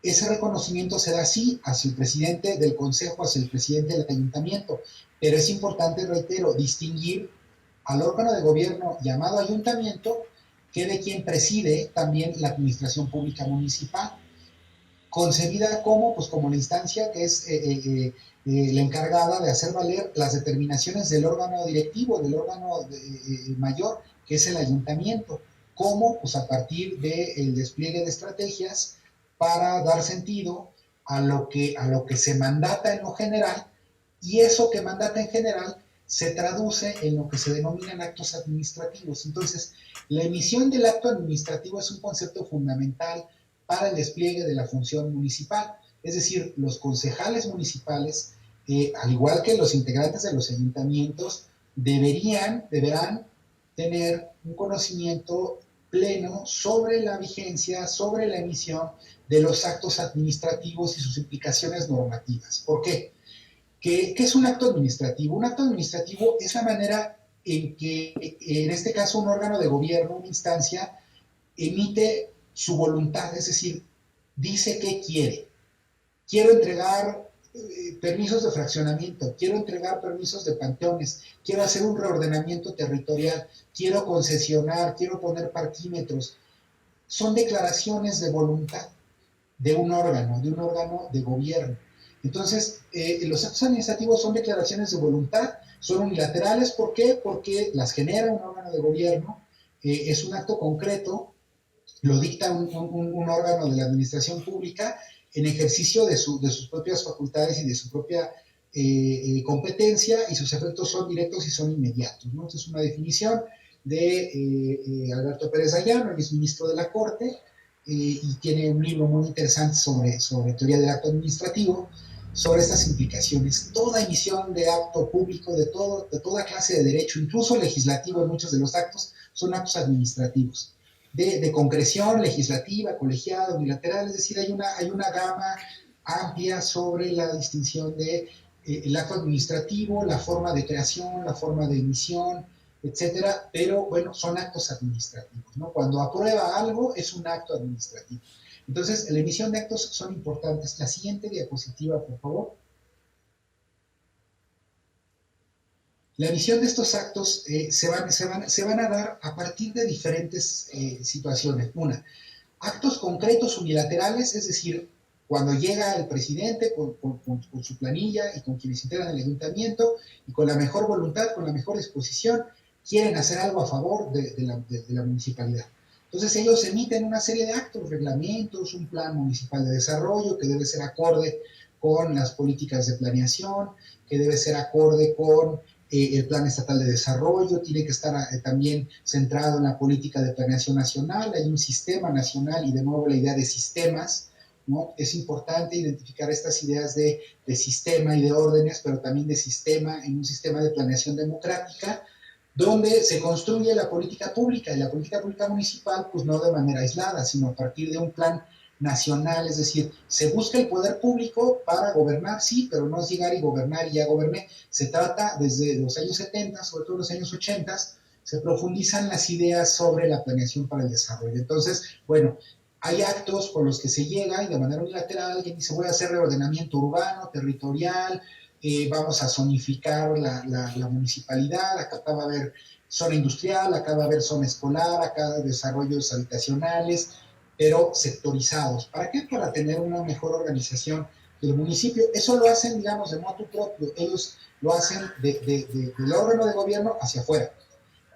Ese reconocimiento se da así hacia el presidente del consejo, hacia el presidente del ayuntamiento, pero es importante, reitero, distinguir al órgano de gobierno llamado ayuntamiento que de quien preside también la administración pública municipal, concebida como, pues, como la instancia que es la encargada de hacer valer las determinaciones del órgano directivo, del órgano mayor, que es el ayuntamiento, como pues a partir del despliegue de estrategias para dar sentido a lo que se mandata en lo general, y eso que mandata en general se traduce en lo que se denominan actos administrativos. Entonces, la emisión del acto administrativo es un concepto fundamental para el despliegue de la función municipal. Es decir, los concejales municipales, al igual que los integrantes de los ayuntamientos, deberán tener un conocimiento pleno sobre la vigencia, sobre la emisión de los actos administrativos y sus implicaciones normativas. ¿Por qué? ¿Qué es un acto administrativo? Un acto administrativo es la manera en que, en este caso, un órgano de gobierno, una instancia, emite su voluntad, es decir, dice qué quiere. Quiero entregar permisos de fraccionamiento, quiero entregar permisos de panteones, quiero hacer un reordenamiento territorial, quiero concesionar, quiero poner parquímetros. Son declaraciones de voluntad de un órgano de gobierno. Entonces, los actos administrativos son declaraciones de voluntad, son unilaterales. ¿Por qué? Porque las genera un órgano de gobierno, es un acto concreto, lo dicta un órgano de la administración pública en ejercicio de sus propias facultades y de su propia competencia, y sus efectos son directos y son inmediatos, ¿no? Esta es una definición de Alberto Pérez Dayano, el exministro de la Corte, y tiene un libro muy interesante sobre teoría del acto administrativo, sobre estas implicaciones. Toda emisión de acto público, de toda clase de derecho, incluso legislativo en muchos de los actos, son actos administrativos. De concreción legislativa, colegiada, unilateral, es decir, hay una gama amplia sobre la distinción de el acto administrativo, la forma de creación, la forma de emisión, etcétera, pero bueno, son actos administrativos, ¿no? Cuando aprueba algo es un acto administrativo. Entonces, la emisión de actos son importantes. La siguiente diapositiva, por favor. La emisión de estos actos se van a dar a partir de diferentes situaciones. Una, actos concretos unilaterales, es decir, cuando llega el presidente con su planilla y con quienes integran el ayuntamiento y con la mejor voluntad, con la mejor disposición, quieren hacer algo a favor de la municipalidad. Entonces ellos emiten una serie de actos, reglamentos, un plan municipal de desarrollo que debe ser acorde con las políticas de planeación, que debe ser acorde con el plan estatal de desarrollo, tiene que estar también centrado en la política de planeación nacional. Hay un sistema nacional y de nuevo la idea de sistemas, ¿no? Es importante identificar estas ideas de sistema y de órdenes, pero también de sistema en un sistema de planeación democrática, donde se construye la política pública, y la política pública municipal, pues no de manera aislada, sino a partir de un plan nacional, es decir, se busca el poder público para gobernar, sí, pero no es llegar y gobernar y ya goberné. Se trata desde los años 70, sobre todo los años 80, se profundizan las ideas sobre la planeación para el desarrollo. Entonces, bueno, hay actos con los que se llega y de manera unilateral alguien dice voy a hacer reordenamiento urbano, territorial, vamos a zonificar la municipalidad, acá va a haber zona industrial, acá va a haber zona escolar, acá desarrollos habitacionales, pero sectorizados. ¿Para qué? Para tener una mejor organización del municipio. Eso lo hacen, digamos, de motu propio. Ellos lo hacen del órgano de gobierno hacia afuera.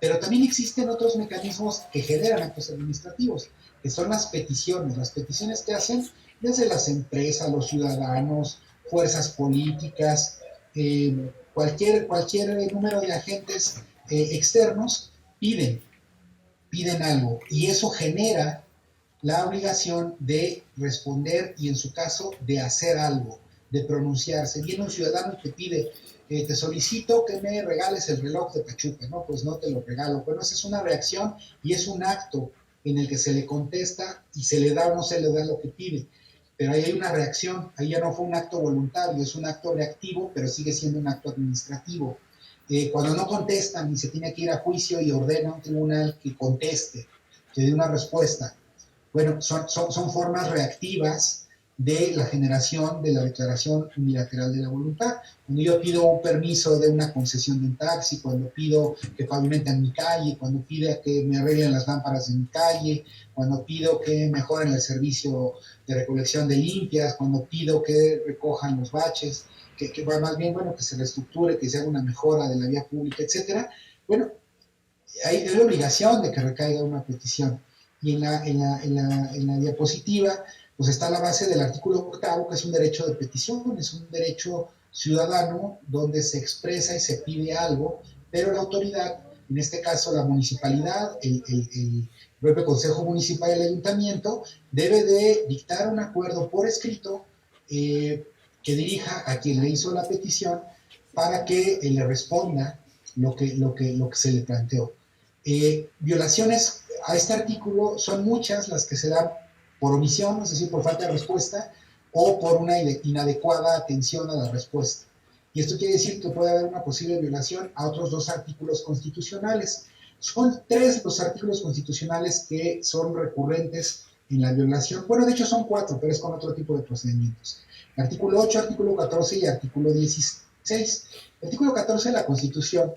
Pero también existen otros mecanismos que generan actos administrativos, que son las peticiones. Las peticiones que hacen desde las empresas, los ciudadanos, fuerzas políticas, cualquier número de agentes externos piden algo. Y eso genera la obligación de responder y en su caso de hacer algo, de pronunciarse. Viene un ciudadano y te pide, te solicito que me regales el reloj de Pachuca, ¿no? Pues no te lo regalo. Bueno, esa es una reacción y es un acto en el que se le contesta y se le da o no se le da lo que pide. Pero ahí hay una reacción, ahí ya no fue un acto voluntario, es un acto reactivo, pero sigue siendo un acto administrativo. Cuando no contestan y se tiene que ir a juicio y ordena a un tribunal que conteste, que dé una respuesta, bueno, son formas reactivas de la generación de la declaración unilateral de la voluntad. Cuando yo pido un permiso de una concesión de un taxi, cuando pido que pavimenten mi calle, cuando pido que me arreglen las lámparas de mi calle, cuando pido que mejoren el servicio de recolección de limpias, cuando pido que recojan los baches, que más bien, bueno, que se reestructure, que se haga una mejora de la vía pública, etcétera. Bueno, hay la obligación de que recaiga una petición. Y en la diapositiva pues está la base del artículo 8, que es un derecho de petición, es un derecho ciudadano donde se expresa y se pide algo, pero la autoridad, en este caso la municipalidad, el propio Consejo Municipal y el Ayuntamiento, debe de dictar un acuerdo por escrito que dirija a quien le hizo la petición para que le responda lo que se le planteó. Violaciones a este artículo son muchas las que se dan por omisión, es decir, por falta de respuesta, o por una inadecuada atención a la respuesta. Y esto quiere decir que puede haber una posible violación a otros 2 artículos constitucionales. Son 3 los artículos constitucionales que son recurrentes en la violación. Bueno, de hecho son 4, pero es con otro tipo de procedimientos. Artículo 8, artículo 14 y artículo 16. El artículo 14 de la Constitución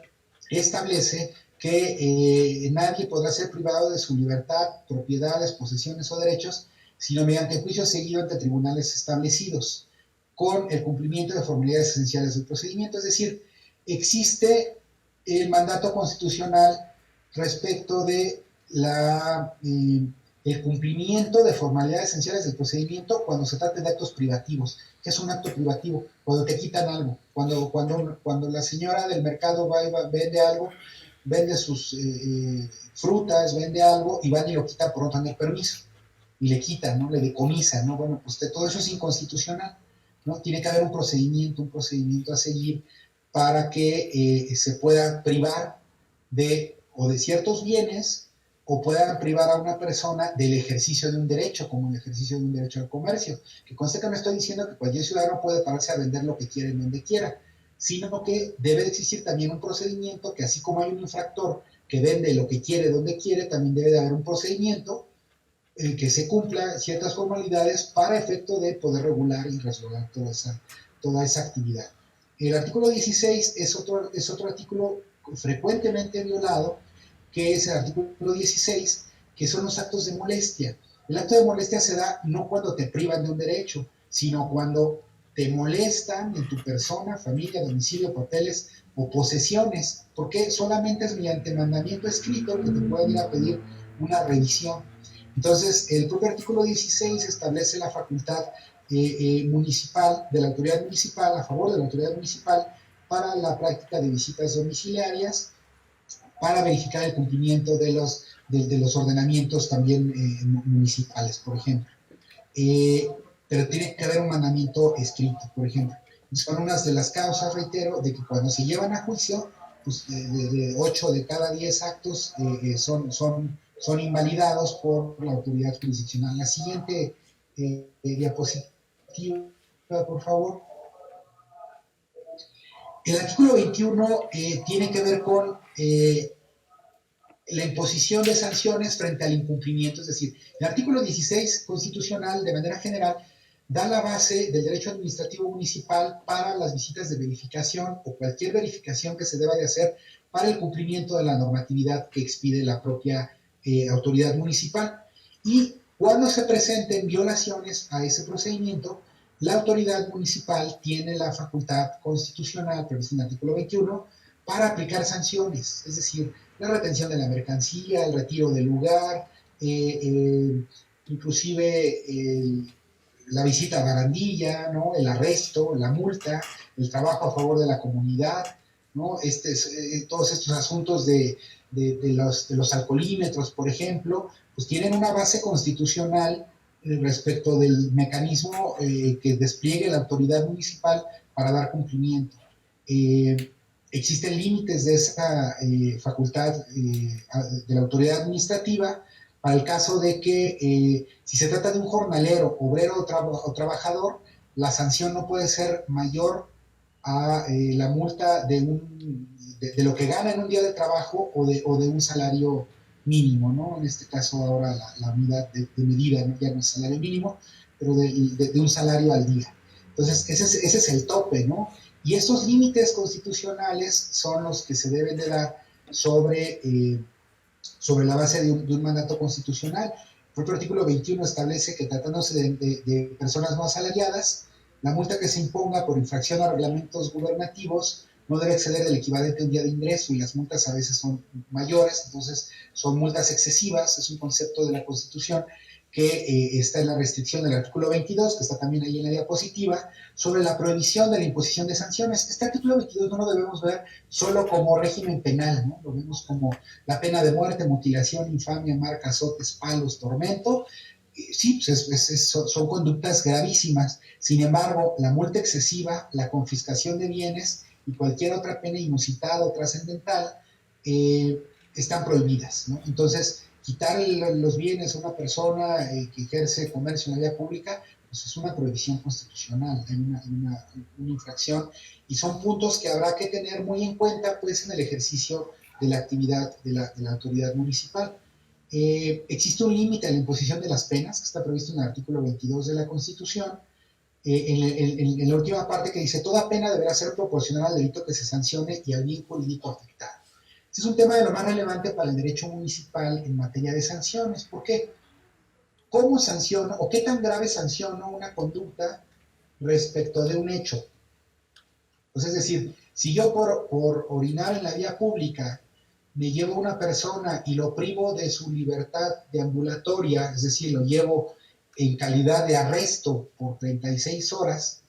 establece que nadie podrá ser privado de su libertad, propiedades, posesiones o derechos, sino mediante juicio seguido ante tribunales establecidos, con el cumplimiento de formalidades esenciales del procedimiento. Es decir, existe el mandato constitucional respecto de el cumplimiento de formalidades esenciales del procedimiento cuando se trata de actos privativos. ¿Qué es un acto privativo? Cuando te quitan algo, cuando la señora del mercado va y vende algo, vende sus frutas, vende algo y van y lo quitan por no tener permiso. Y le quitan, ¿no? Le decomisan, ¿no? Bueno, pues todo eso es inconstitucional, ¿no? Tiene que haber un procedimiento a seguir para que se pueda privar de ciertos bienes o puedan privar a una persona del ejercicio de un derecho, como el ejercicio de un derecho al comercio. Que conste que no estoy diciendo que cualquier ciudadano puede pararse a vender lo que quiera en donde quiera, sino que debe de existir también un procedimiento que así como hay un infractor que vende lo que quiere donde quiere, también debe de haber un procedimiento en que se cumplan ciertas formalidades para efecto de poder regular y resolver toda esa actividad. El artículo 16 es otro artículo frecuentemente violado, que es el artículo 16, que son los actos de molestia. El acto de molestia se da no cuando te privan de un derecho, sino cuando te molestan en tu persona, familia, domicilio, papeles o posesiones, porque solamente es mediante mandamiento escrito que te pueden ir a pedir una revisión. Entonces, el propio artículo 16 establece la facultad municipal, de la autoridad municipal, a favor de la autoridad municipal, para la práctica de visitas domiciliarias, para verificar el cumplimiento de los ordenamientos también municipales, por ejemplo. Pero tiene que haber un mandamiento escrito, por ejemplo. Son unas de las causas, reitero, de que cuando se llevan a juicio, pues de 8 de cada 10 actos son invalidados por la autoridad jurisdiccional. La siguiente diapositiva, por favor. El artículo 21 tiene que ver con la imposición de sanciones frente al incumplimiento, es decir, el artículo 16 constitucional, de manera general, da la base del derecho administrativo municipal para las visitas de verificación o cualquier verificación que se deba de hacer para el cumplimiento de la normatividad que expide la propia autoridad municipal. Y cuando se presenten violaciones a ese procedimiento, la autoridad municipal tiene la facultad constitucional, prevista en el artículo 21, para aplicar sanciones, es decir, la retención de la mercancía, el retiro del lugar, inclusive la visita a barandilla, ¿no? El arresto, la multa, el trabajo a favor de la comunidad, ¿no? Todos estos asuntos de los alcoholímetros, por ejemplo, pues tienen una base constitucional respecto del mecanismo que despliegue la autoridad municipal para dar cumplimiento. Existen límites de esa facultad de la autoridad administrativa para el caso de que si se trata de un jornalero, obrero o trabajador, la sanción no puede ser mayor a la multa de lo que gana en un día de trabajo o de un salario mínimo, ¿no? En este caso ahora la unidad de medida, ¿no? Ya no es salario mínimo, pero de un salario al día. Entonces, ese es el tope, ¿no? Y estos límites constitucionales son los que se deben de dar sobre la base de un mandato constitucional. El propio artículo 21 establece que tratándose de personas no asalariadas, la multa que se imponga por infracción a reglamentos gubernativos no debe exceder el equivalente a un día de ingreso, y las multas a veces son mayores, entonces son multas excesivas. Es un concepto de la Constitución que está en la restricción del artículo 22, que está también ahí en la diapositiva, sobre la prohibición de la imposición de sanciones. Este artículo 22 no lo debemos ver solo como régimen penal, ¿no? Lo vemos como la pena de muerte, mutilación, infamia, marca, azotes, palos, tormento. Sí, pues son conductas gravísimas. Sin embargo, la multa excesiva, la confiscación de bienes y cualquier otra pena inusitada o trascendental están prohibidas, ¿no? Entonces, quitar los bienes a una persona que ejerce comercio en la vía pública, pues es una prohibición constitucional, hay una infracción, y son puntos que habrá que tener muy en cuenta, pues, en el ejercicio de la actividad de la autoridad municipal. Existe un límite a la imposición de las penas, que está previsto en el artículo 22 de la Constitución, en la última parte, que dice: toda pena deberá ser proporcional al delito que se sancione y al bien jurídico afectado. Este es un tema de lo más relevante para el derecho municipal en materia de sanciones. ¿Por qué? ¿Cómo sanciono o qué tan grave sanciono una conducta respecto de un hecho? Pues es decir, si yo por orinar en la vía pública me llevo a una persona y lo privo de su libertad deambulatoria, es decir, lo llevo en calidad de arresto por 36 horas,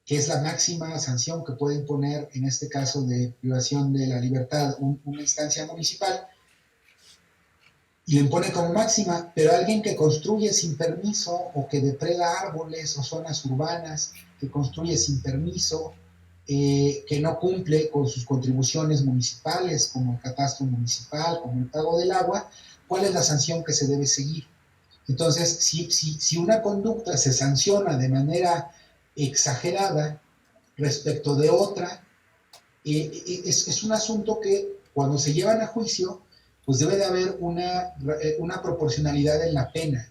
que es la máxima sanción que puede imponer, en este caso de privación de la libertad, una instancia municipal, y lo impone como máxima, pero alguien que construye sin permiso o que depreda árboles o zonas urbanas, que construye sin permiso, que no cumple con sus contribuciones municipales, como el catastro municipal, como el pago del agua, ¿cuál es la sanción que se debe seguir? Entonces, si una conducta se sanciona de manera exagerada respecto de otra, es un asunto que cuando se llevan a juicio, pues debe de haber una proporcionalidad en la pena,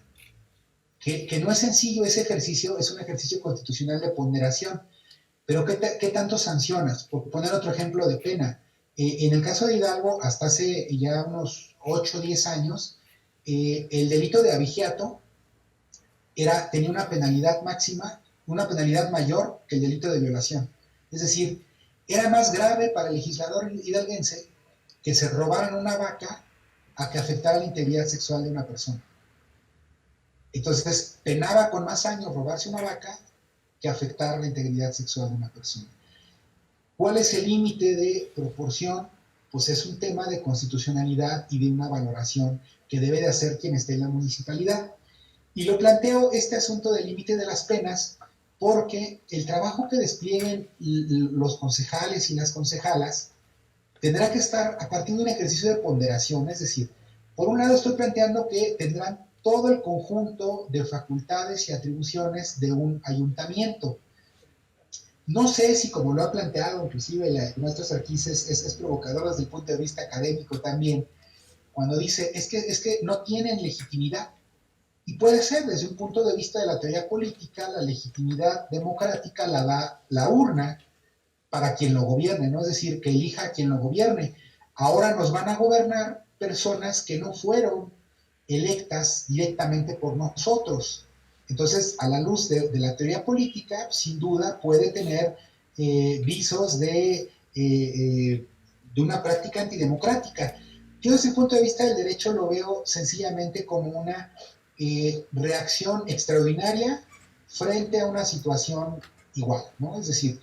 que no es sencillo ese ejercicio, es un ejercicio constitucional de ponderación, pero ¿qué tanto sancionas? Por poner otro ejemplo de pena, en el caso de Hidalgo, hasta hace ya unos 8 o 10 años, el delito de abigeato tenía una penalidad máxima, una penalidad mayor que el delito de violación. Es decir, era más grave para el legislador hidalguense que se robaran una vaca a que afectara la integridad sexual de una persona. Entonces, penaba con más años robarse una vaca que afectar la integridad sexual de una persona. ¿Cuál es el límite de proporción? Pues es un tema de constitucionalidad y de una valoración que debe de hacer quien esté en la municipalidad. Y lo planteo, este asunto del límite de las penas, porque el trabajo que desplieguen los concejales y las concejalas tendrá que estar a partir de un ejercicio de ponderación. Es decir, por un lado estoy planteando que tendrán todo el conjunto de facultades y atribuciones de un ayuntamiento. No sé si, como lo ha planteado inclusive la maestra Sarkis, es provocador desde el punto de vista académico también, cuando dice es que no tienen legitimidad. Y puede ser, desde un punto de vista de la teoría política, la legitimidad democrática la da la urna para quien lo gobierne, ¿no? Es decir, que elija a quien lo gobierne. Ahora nos van a gobernar personas que no fueron electas directamente por nosotros. Entonces, a la luz de la teoría política, sin duda puede tener visos de una práctica antidemocrática. Yo desde el punto de vista del derecho lo veo sencillamente como una reacción extraordinaria frente a una situación igual, ¿no? Es decir,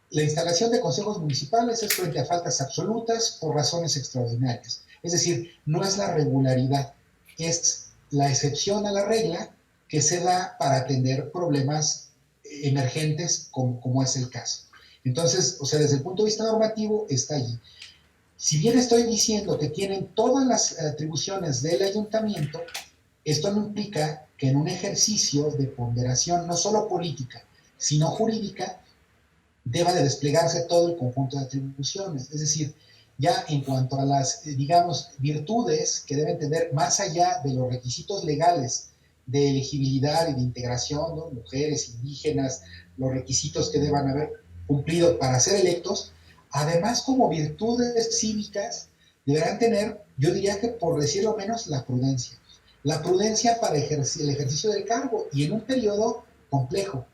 la instalación de consejos municipales es frente a faltas absolutas por razones extraordinarias. Es decir, no es la regularidad, es la excepción a la regla que se da para atender problemas emergentes como es el caso. Entonces, o sea, desde el punto de vista normativo está allí. Si bien estoy diciendo que tienen todas las atribuciones del ayuntamiento, esto no implica que en un ejercicio de ponderación no solo política, sino jurídica, deba de desplegarse todo el conjunto de atribuciones. Es decir, ya en cuanto a las, digamos, virtudes que deben tener más allá de los requisitos legales de elegibilidad y de integración, ¿no? Mujeres, indígenas, los requisitos que deban haber cumplido para ser electos, además como virtudes cívicas deberán tener, yo diría que por decirlo menos, la prudencia. La prudencia para el ejercicio del cargo y en un periodo complejo.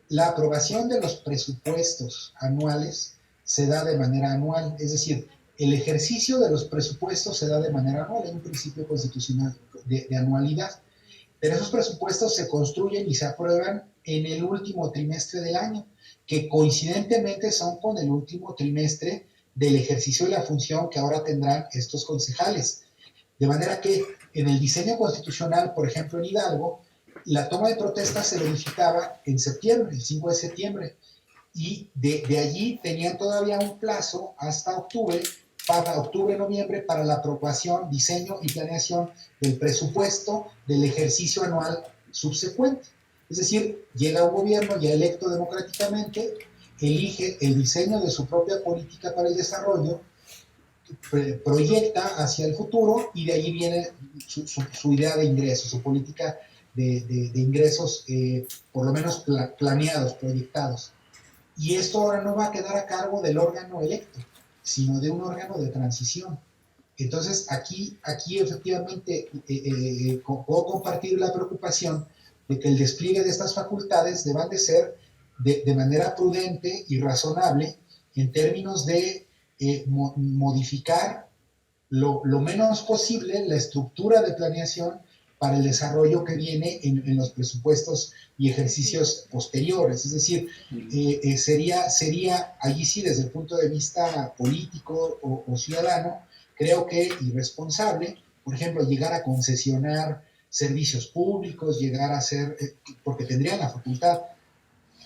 La aprobación de los presupuestos anuales se da de manera anual, es decir, el ejercicio de los presupuestos se da de manera anual, hay un principio constitucional de anualidad, pero esos presupuestos se construyen y se aprueban en el último trimestre del año, que coincidentemente son con el último trimestre del ejercicio de la función que ahora tendrán estos concejales. De manera que en el diseño constitucional, por ejemplo en Hidalgo, la toma de protesta se verificaba en septiembre, el 5 de septiembre, y de allí tenían todavía un plazo hasta octubre, para octubre-noviembre, para la aprobación, diseño y planeación del presupuesto del ejercicio anual subsecuente. Es decir, llega un gobierno ya electo democráticamente, elige el diseño de su propia política para el desarrollo, proyecta hacia el futuro y de allí viene su idea de ingresos, su política de ingresos, por lo menos planeados, proyectados. Y esto ahora no va a quedar a cargo del órgano electo, sino de un órgano de transición. Entonces, aquí efectivamente puedo compartir la preocupación de que el despliegue de estas facultades deban de ser de manera prudente y razonable en términos de modificar lo menos posible la estructura de planeación para el desarrollo que viene en los presupuestos y ejercicios posteriores. Es decir, sería allí sí, desde el punto de vista político o ciudadano, creo que irresponsable, por ejemplo, llegar a concesionar servicios públicos, llegar a ser, porque tendrían la facultad,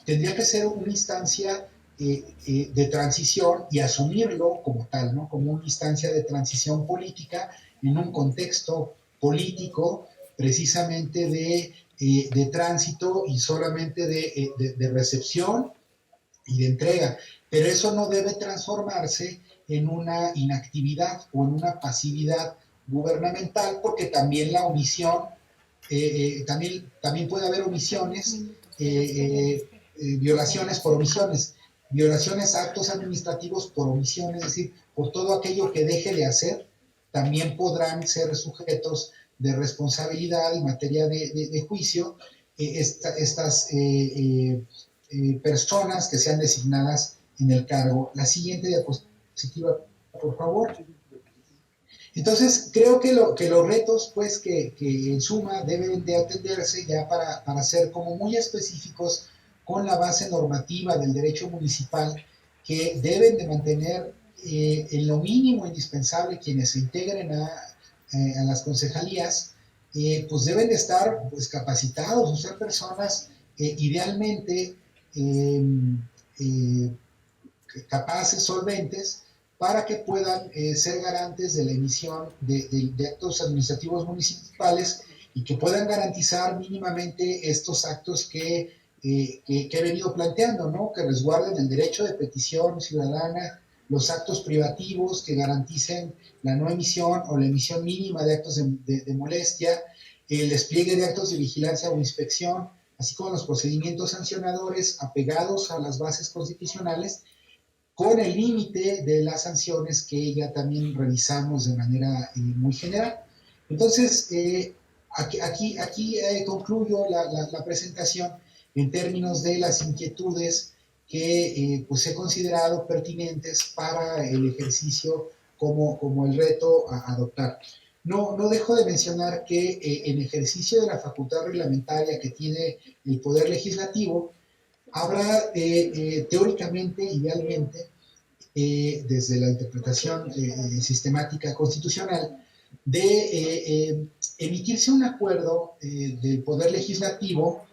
tendría que ser una instancia de transición y asumirlo como tal, ¿no? Como una instancia de transición política en un contexto político precisamente de tránsito y solamente de recepción y de entrega. Pero eso no debe transformarse en una inactividad o en una pasividad gubernamental, porque también la omisión, también puede haber omisiones, violaciones por omisiones, violaciones a actos administrativos por omisiones, es decir, por todo aquello que deje de hacer, también podrán ser sujetos de responsabilidad en materia de juicio estas personas que sean designadas en el cargo. La siguiente diapositiva, por favor. Entonces, creo que los retos, pues, que en suma deben de atenderse ya para ser como muy específicos con la base normativa del derecho municipal, que deben de mantener en lo mínimo indispensable quienes se integren a las concejalías, pues deben de estar pues, capacitados, o sea, personas idealmente eh, capaces, solventes, para que puedan ser garantes de la emisión de actos administrativos municipales y que puedan garantizar mínimamente estos actos que he venido planteando, ¿no? Que resguarden el derecho de petición ciudadana, los actos privativos que garanticen la no emisión o la emisión mínima de actos de molestia, el despliegue de actos de vigilancia o inspección, así como los procedimientos sancionadores apegados a las bases constitucionales, con el límite de las sanciones que ya también revisamos de manera muy general. Entonces, aquí concluyo la presentación en términos de las inquietudes que pues he considerado pertinentes para el ejercicio como el reto a adoptar. No dejo de mencionar que en ejercicio de la facultad reglamentaria que tiene el Poder Legislativo, habrá teóricamente, idealmente, desde la interpretación sistemática constitucional, de emitirse un acuerdo del Poder Legislativo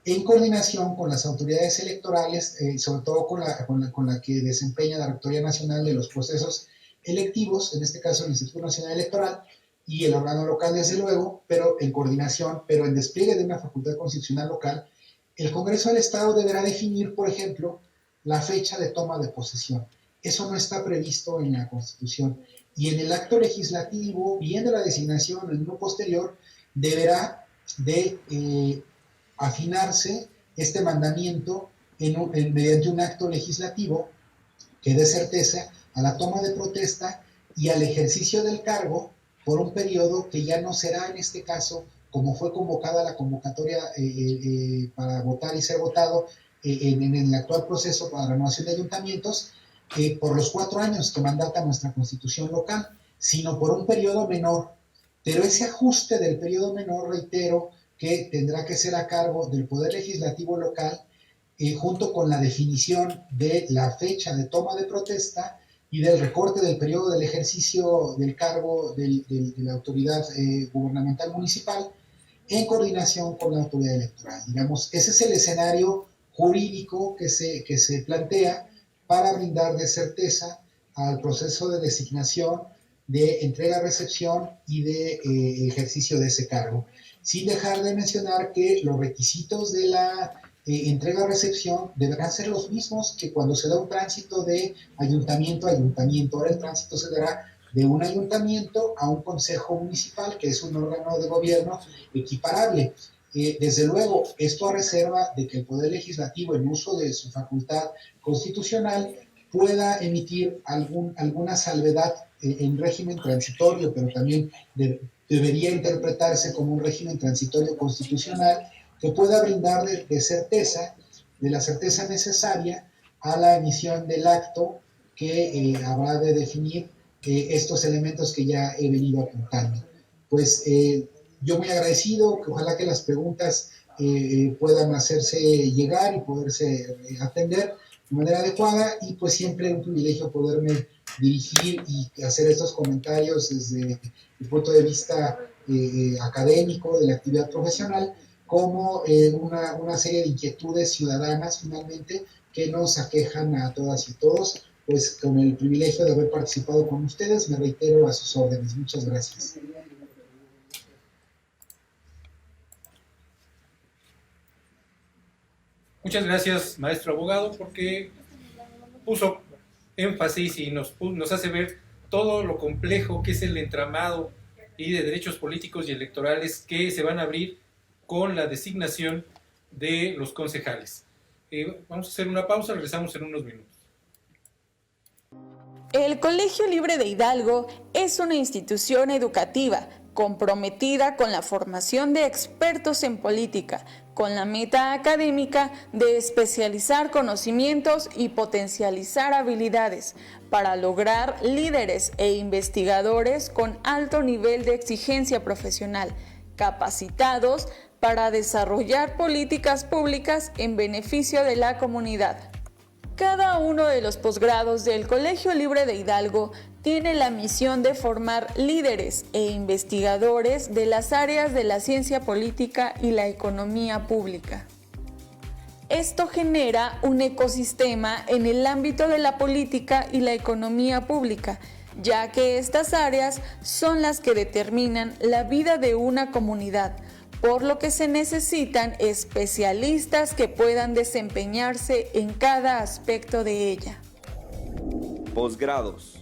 en coordinación con las autoridades electorales, sobre todo con la que desempeña la Rectoría Nacional de los Procesos Electivos, en este caso el Instituto Nacional Electoral, y el órgano local, desde luego, pero en coordinación, pero en despliegue de una facultad constitucional local. El Congreso del Estado deberá definir, por ejemplo, la fecha de toma de posesión. Eso no está previsto en la Constitución. Y en el acto legislativo, bien de la designación o en uno posterior, deberá de afinarse este mandamiento mediante un acto legislativo que dé certeza a la toma de protesta y al ejercicio del cargo por un periodo que ya no será, en este caso, como fue convocada la convocatoria para votar y ser votado en el actual proceso para renovación de ayuntamientos, por los 4 años que mandata nuestra Constitución local, sino por un periodo menor. Pero ese ajuste del periodo menor, reitero, que tendrá que ser a cargo del Poder Legislativo local, junto con la definición de la fecha de toma de protesta y del recorte del periodo del ejercicio del cargo de la autoridad gubernamental municipal, en coordinación con la autoridad electoral. Digamos, ese es el escenario jurídico que se plantea para brindar de certeza al proceso de designación, de entrega-recepción y de ejercicio de ese cargo. Sin dejar de mencionar que los requisitos de la entrega-recepción deberán ser los mismos que cuando se da un tránsito de ayuntamiento a ayuntamiento. Ahora el tránsito se dará de un ayuntamiento a un consejo municipal, que es un órgano de gobierno equiparable. Desde luego, esto a reserva de que el Poder Legislativo, en uso de su facultad constitucional, pueda emitir alguna salvedad en régimen transitorio, pero también debería interpretarse como un régimen transitorio constitucional que pueda brindar de certeza, de la certeza necesaria a la emisión del acto que habrá de definir estos elementos que ya he venido apuntando. Pues yo muy agradecido, que ojalá que las preguntas puedan hacerse llegar y poderse atender de manera adecuada, y pues siempre un privilegio poderme dirigir y hacer estos comentarios desde el punto de vista académico de la actividad profesional, como una serie de inquietudes ciudadanas finalmente que nos aquejan a todas y todos. Pues con el privilegio de haber participado con ustedes, me reitero a sus órdenes. Muchas gracias. Muchas gracias, maestro abogado, porque puso énfasis y nos hace ver todo lo complejo que es el entramado y de derechos políticos y electorales que se van a abrir con la designación de los concejales. Vamos a hacer una pausa, regresamos en unos minutos. El Colegio Libre de Hidalgo es una institución educativa comprometida con la formación de expertos en política, con la meta académica de especializar conocimientos y potencializar habilidades para lograr líderes e investigadores con alto nivel de exigencia profesional, capacitados para desarrollar políticas públicas en beneficio de la comunidad. Cada uno de los posgrados del Colegio Libre de Hidalgo tiene la misión de formar líderes e investigadores de las áreas de la ciencia política y la economía pública. Esto genera un ecosistema en el ámbito de la política y la economía pública, ya que estas áreas son las que determinan la vida de una comunidad, por lo que se necesitan especialistas que puedan desempeñarse en cada aspecto de ella. Posgrados.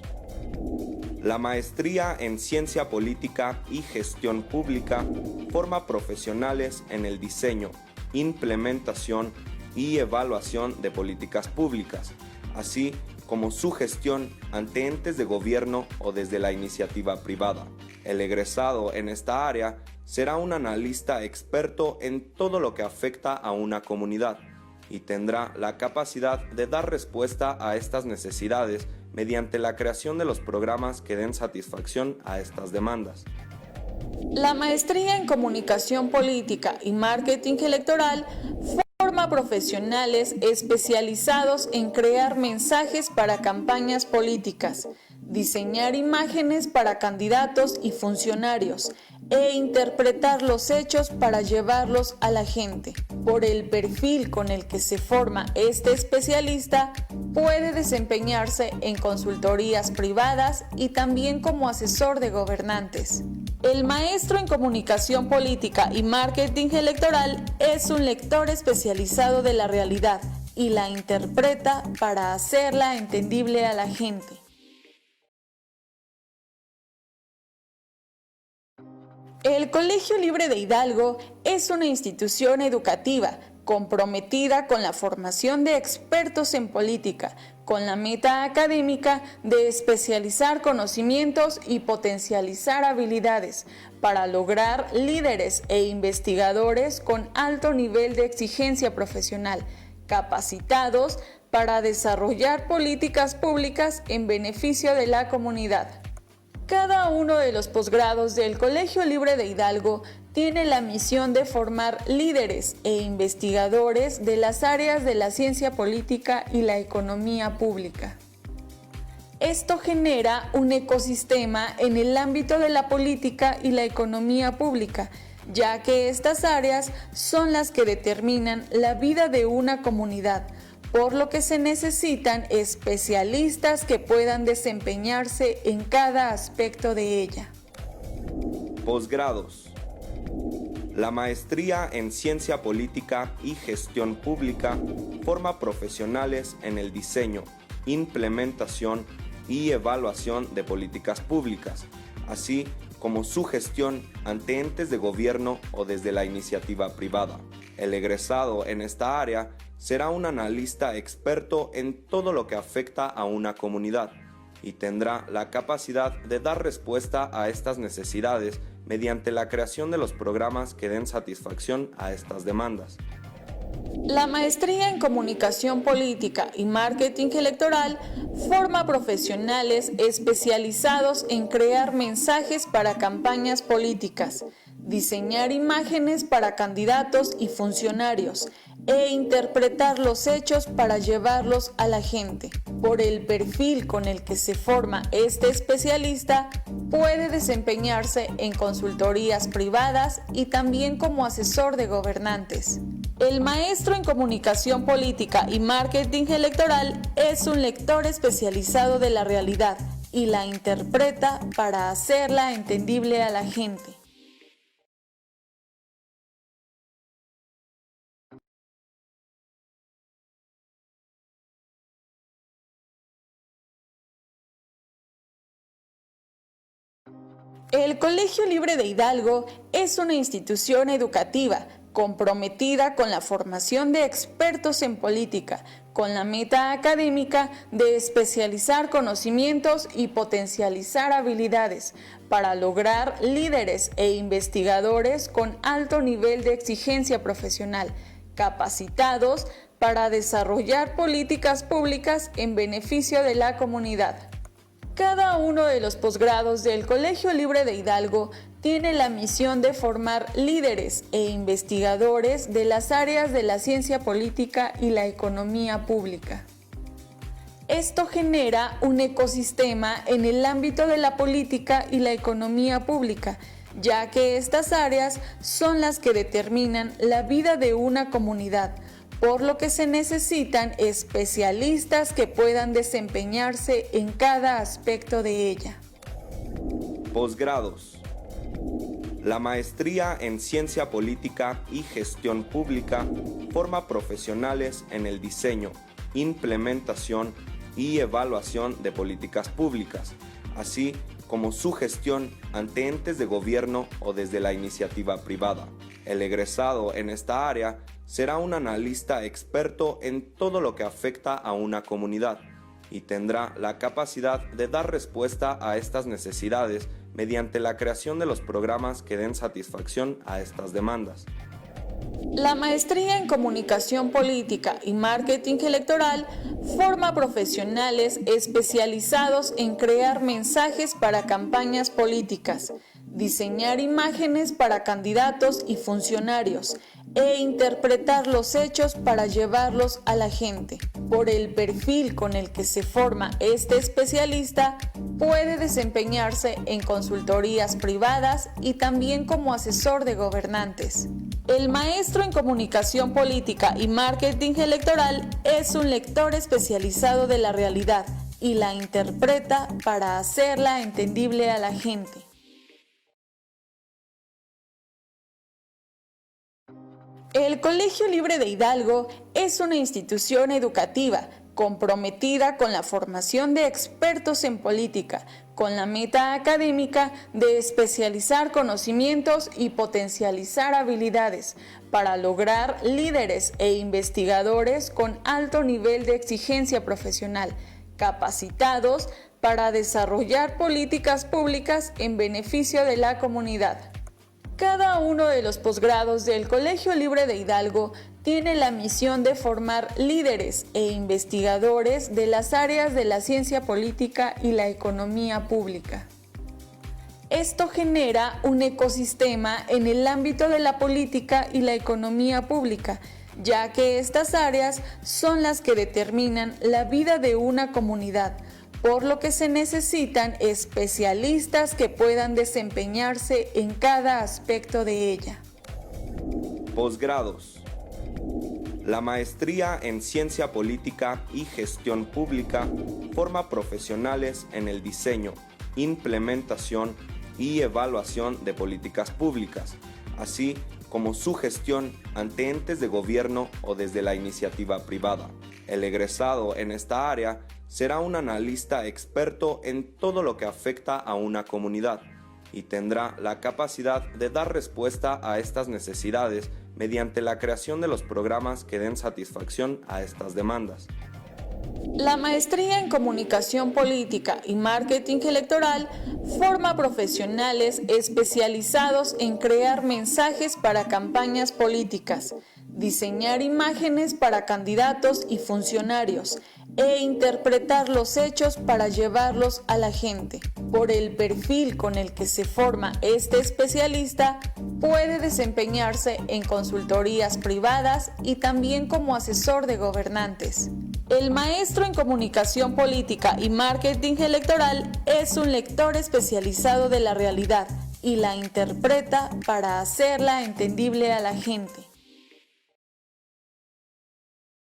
La maestría en Ciencia Política y Gestión Pública forma profesionales en el diseño, implementación y evaluación de políticas públicas, así como su gestión ante entes de gobierno o desde la iniciativa privada. El egresado en esta área será un analista experto en todo lo que afecta a una comunidad y tendrá la capacidad de dar respuesta a estas necesidades mediante la creación de los programas que den satisfacción a estas demandas. La maestría en Comunicación Política y Marketing Electoral forma profesionales especializados en crear mensajes para campañas políticas, diseñar imágenes para candidatos y funcionarios e interpretar los hechos para llevarlos a la gente. Por el perfil con el que se forma este especialista, puede desempeñarse en consultorías privadas y también como asesor de gobernantes. El maestro en Comunicación Política y Marketing Electoral es un lector especializado de la realidad y la interpreta para hacerla entendible a la gente. El Colegio Libre de Hidalgo es una institución educativa comprometida con la formación de expertos en política, con la meta académica de especializar conocimientos y potencializar habilidades para lograr líderes e investigadores con alto nivel de exigencia profesional, capacitados para desarrollar políticas públicas en beneficio de la comunidad. Cada uno de los posgrados del Colegio Libre de Hidalgo tiene la misión de formar líderes e investigadores de las áreas de la ciencia política y la economía pública. Esto genera un ecosistema en el ámbito de la política y la economía pública, ya que estas áreas son las que determinan la vida de una comunidad, por lo que se necesitan especialistas que puedan desempeñarse en cada aspecto de ella. Posgrados. La maestría en Ciencia Política y Gestión Pública forma profesionales en el diseño, implementación y evaluación de políticas públicas, así como su gestión ante entes de gobierno o desde la iniciativa privada. El egresado en esta área será un analista experto en todo lo que afecta a una comunidad y tendrá la capacidad de dar respuesta a estas necesidades mediante la creación de los programas que den satisfacción a estas demandas. La maestría en Comunicación Política y Marketing Electoral forma profesionales especializados en crear mensajes para campañas políticas, diseñar imágenes para candidatos y funcionarios e interpretar los hechos para llevarlos a la gente. Por el perfil con el que se forma este especialista, puede desempeñarse en consultorías privadas y también como asesor de gobernantes. El maestro en Comunicación Política y Marketing Electoral es un lector especializado de la realidad y la interpreta para hacerla entendible a la gente. El Colegio Libre de Hidalgo es una institución educativa comprometida con la formación de expertos en política, con la meta académica de especializar conocimientos y potencializar habilidades para lograr líderes e investigadores con alto nivel de exigencia profesional, capacitados para desarrollar políticas públicas en beneficio de la comunidad. Cada uno de los posgrados del Colegio Libre de Hidalgo tiene la misión de formar líderes e investigadores de las áreas de la ciencia política y la economía pública. Esto genera un ecosistema en el ámbito de la política y la economía pública, ya que estas áreas son las que determinan la vida de una comunidad, por lo que se necesitan especialistas que puedan desempeñarse en cada aspecto de ella. Posgrados. La maestría en Ciencia Política y Gestión Pública forma profesionales en el diseño, implementación y evaluación de políticas públicas, así como su gestión ante entes de gobierno o desde la iniciativa privada. El egresado en esta área será un analista experto en todo lo que afecta a una comunidad y tendrá la capacidad de dar respuesta a estas necesidades mediante la creación de los programas que den satisfacción a estas demandas. La maestría en Comunicación Política y Marketing Electoral forma profesionales especializados en crear mensajes para campañas políticas, diseñar imágenes para candidatos y funcionarios e interpretar los hechos para llevarlos a la gente. Por el perfil con el que se forma este especialista, puede desempeñarse en consultorías privadas y también como asesor de gobernantes. El maestro en Comunicación Política y Marketing Electoral es un lector especializado de la realidad y la interpreta para hacerla entendible a la gente. El Colegio Libre de Hidalgo es una institución educativa comprometida con la formación de expertos en política, con la meta académica de especializar conocimientos y potencializar habilidades para lograr líderes e investigadores con alto nivel de exigencia profesional, capacitados para desarrollar políticas públicas en beneficio de la comunidad. Cada uno de los posgrados del Colegio Libre de Hidalgo tiene la misión de formar líderes e investigadores de las áreas de la ciencia política y la economía pública. Esto genera un ecosistema en el ámbito de la política y la economía pública, ya que estas áreas son las que determinan la vida de una comunidad, por lo que se necesitan especialistas que puedan desempeñarse en cada aspecto de ella. Posgrados. La maestría en Ciencia Política y Gestión Pública forma profesionales en el diseño, implementación y evaluación de políticas públicas, así como su gestión ante entes de gobierno o desde la iniciativa privada. El egresado en esta área será un analista experto en todo lo que afecta a una comunidad y tendrá la capacidad de dar respuesta a estas necesidades mediante la creación de los programas que den satisfacción a estas demandas. La maestría en Comunicación Política y Marketing Electoral forma profesionales especializados en crear mensajes para campañas políticas, diseñar imágenes para candidatos y funcionarios e interpretar los hechos para llevarlos a la gente. Por el perfil con el que se forma este especialista, puede desempeñarse en consultorías privadas y también como asesor de gobernantes. El maestro en Comunicación Política y Marketing Electoral es un lector especializado de la realidad y la interpreta para hacerla entendible a la gente.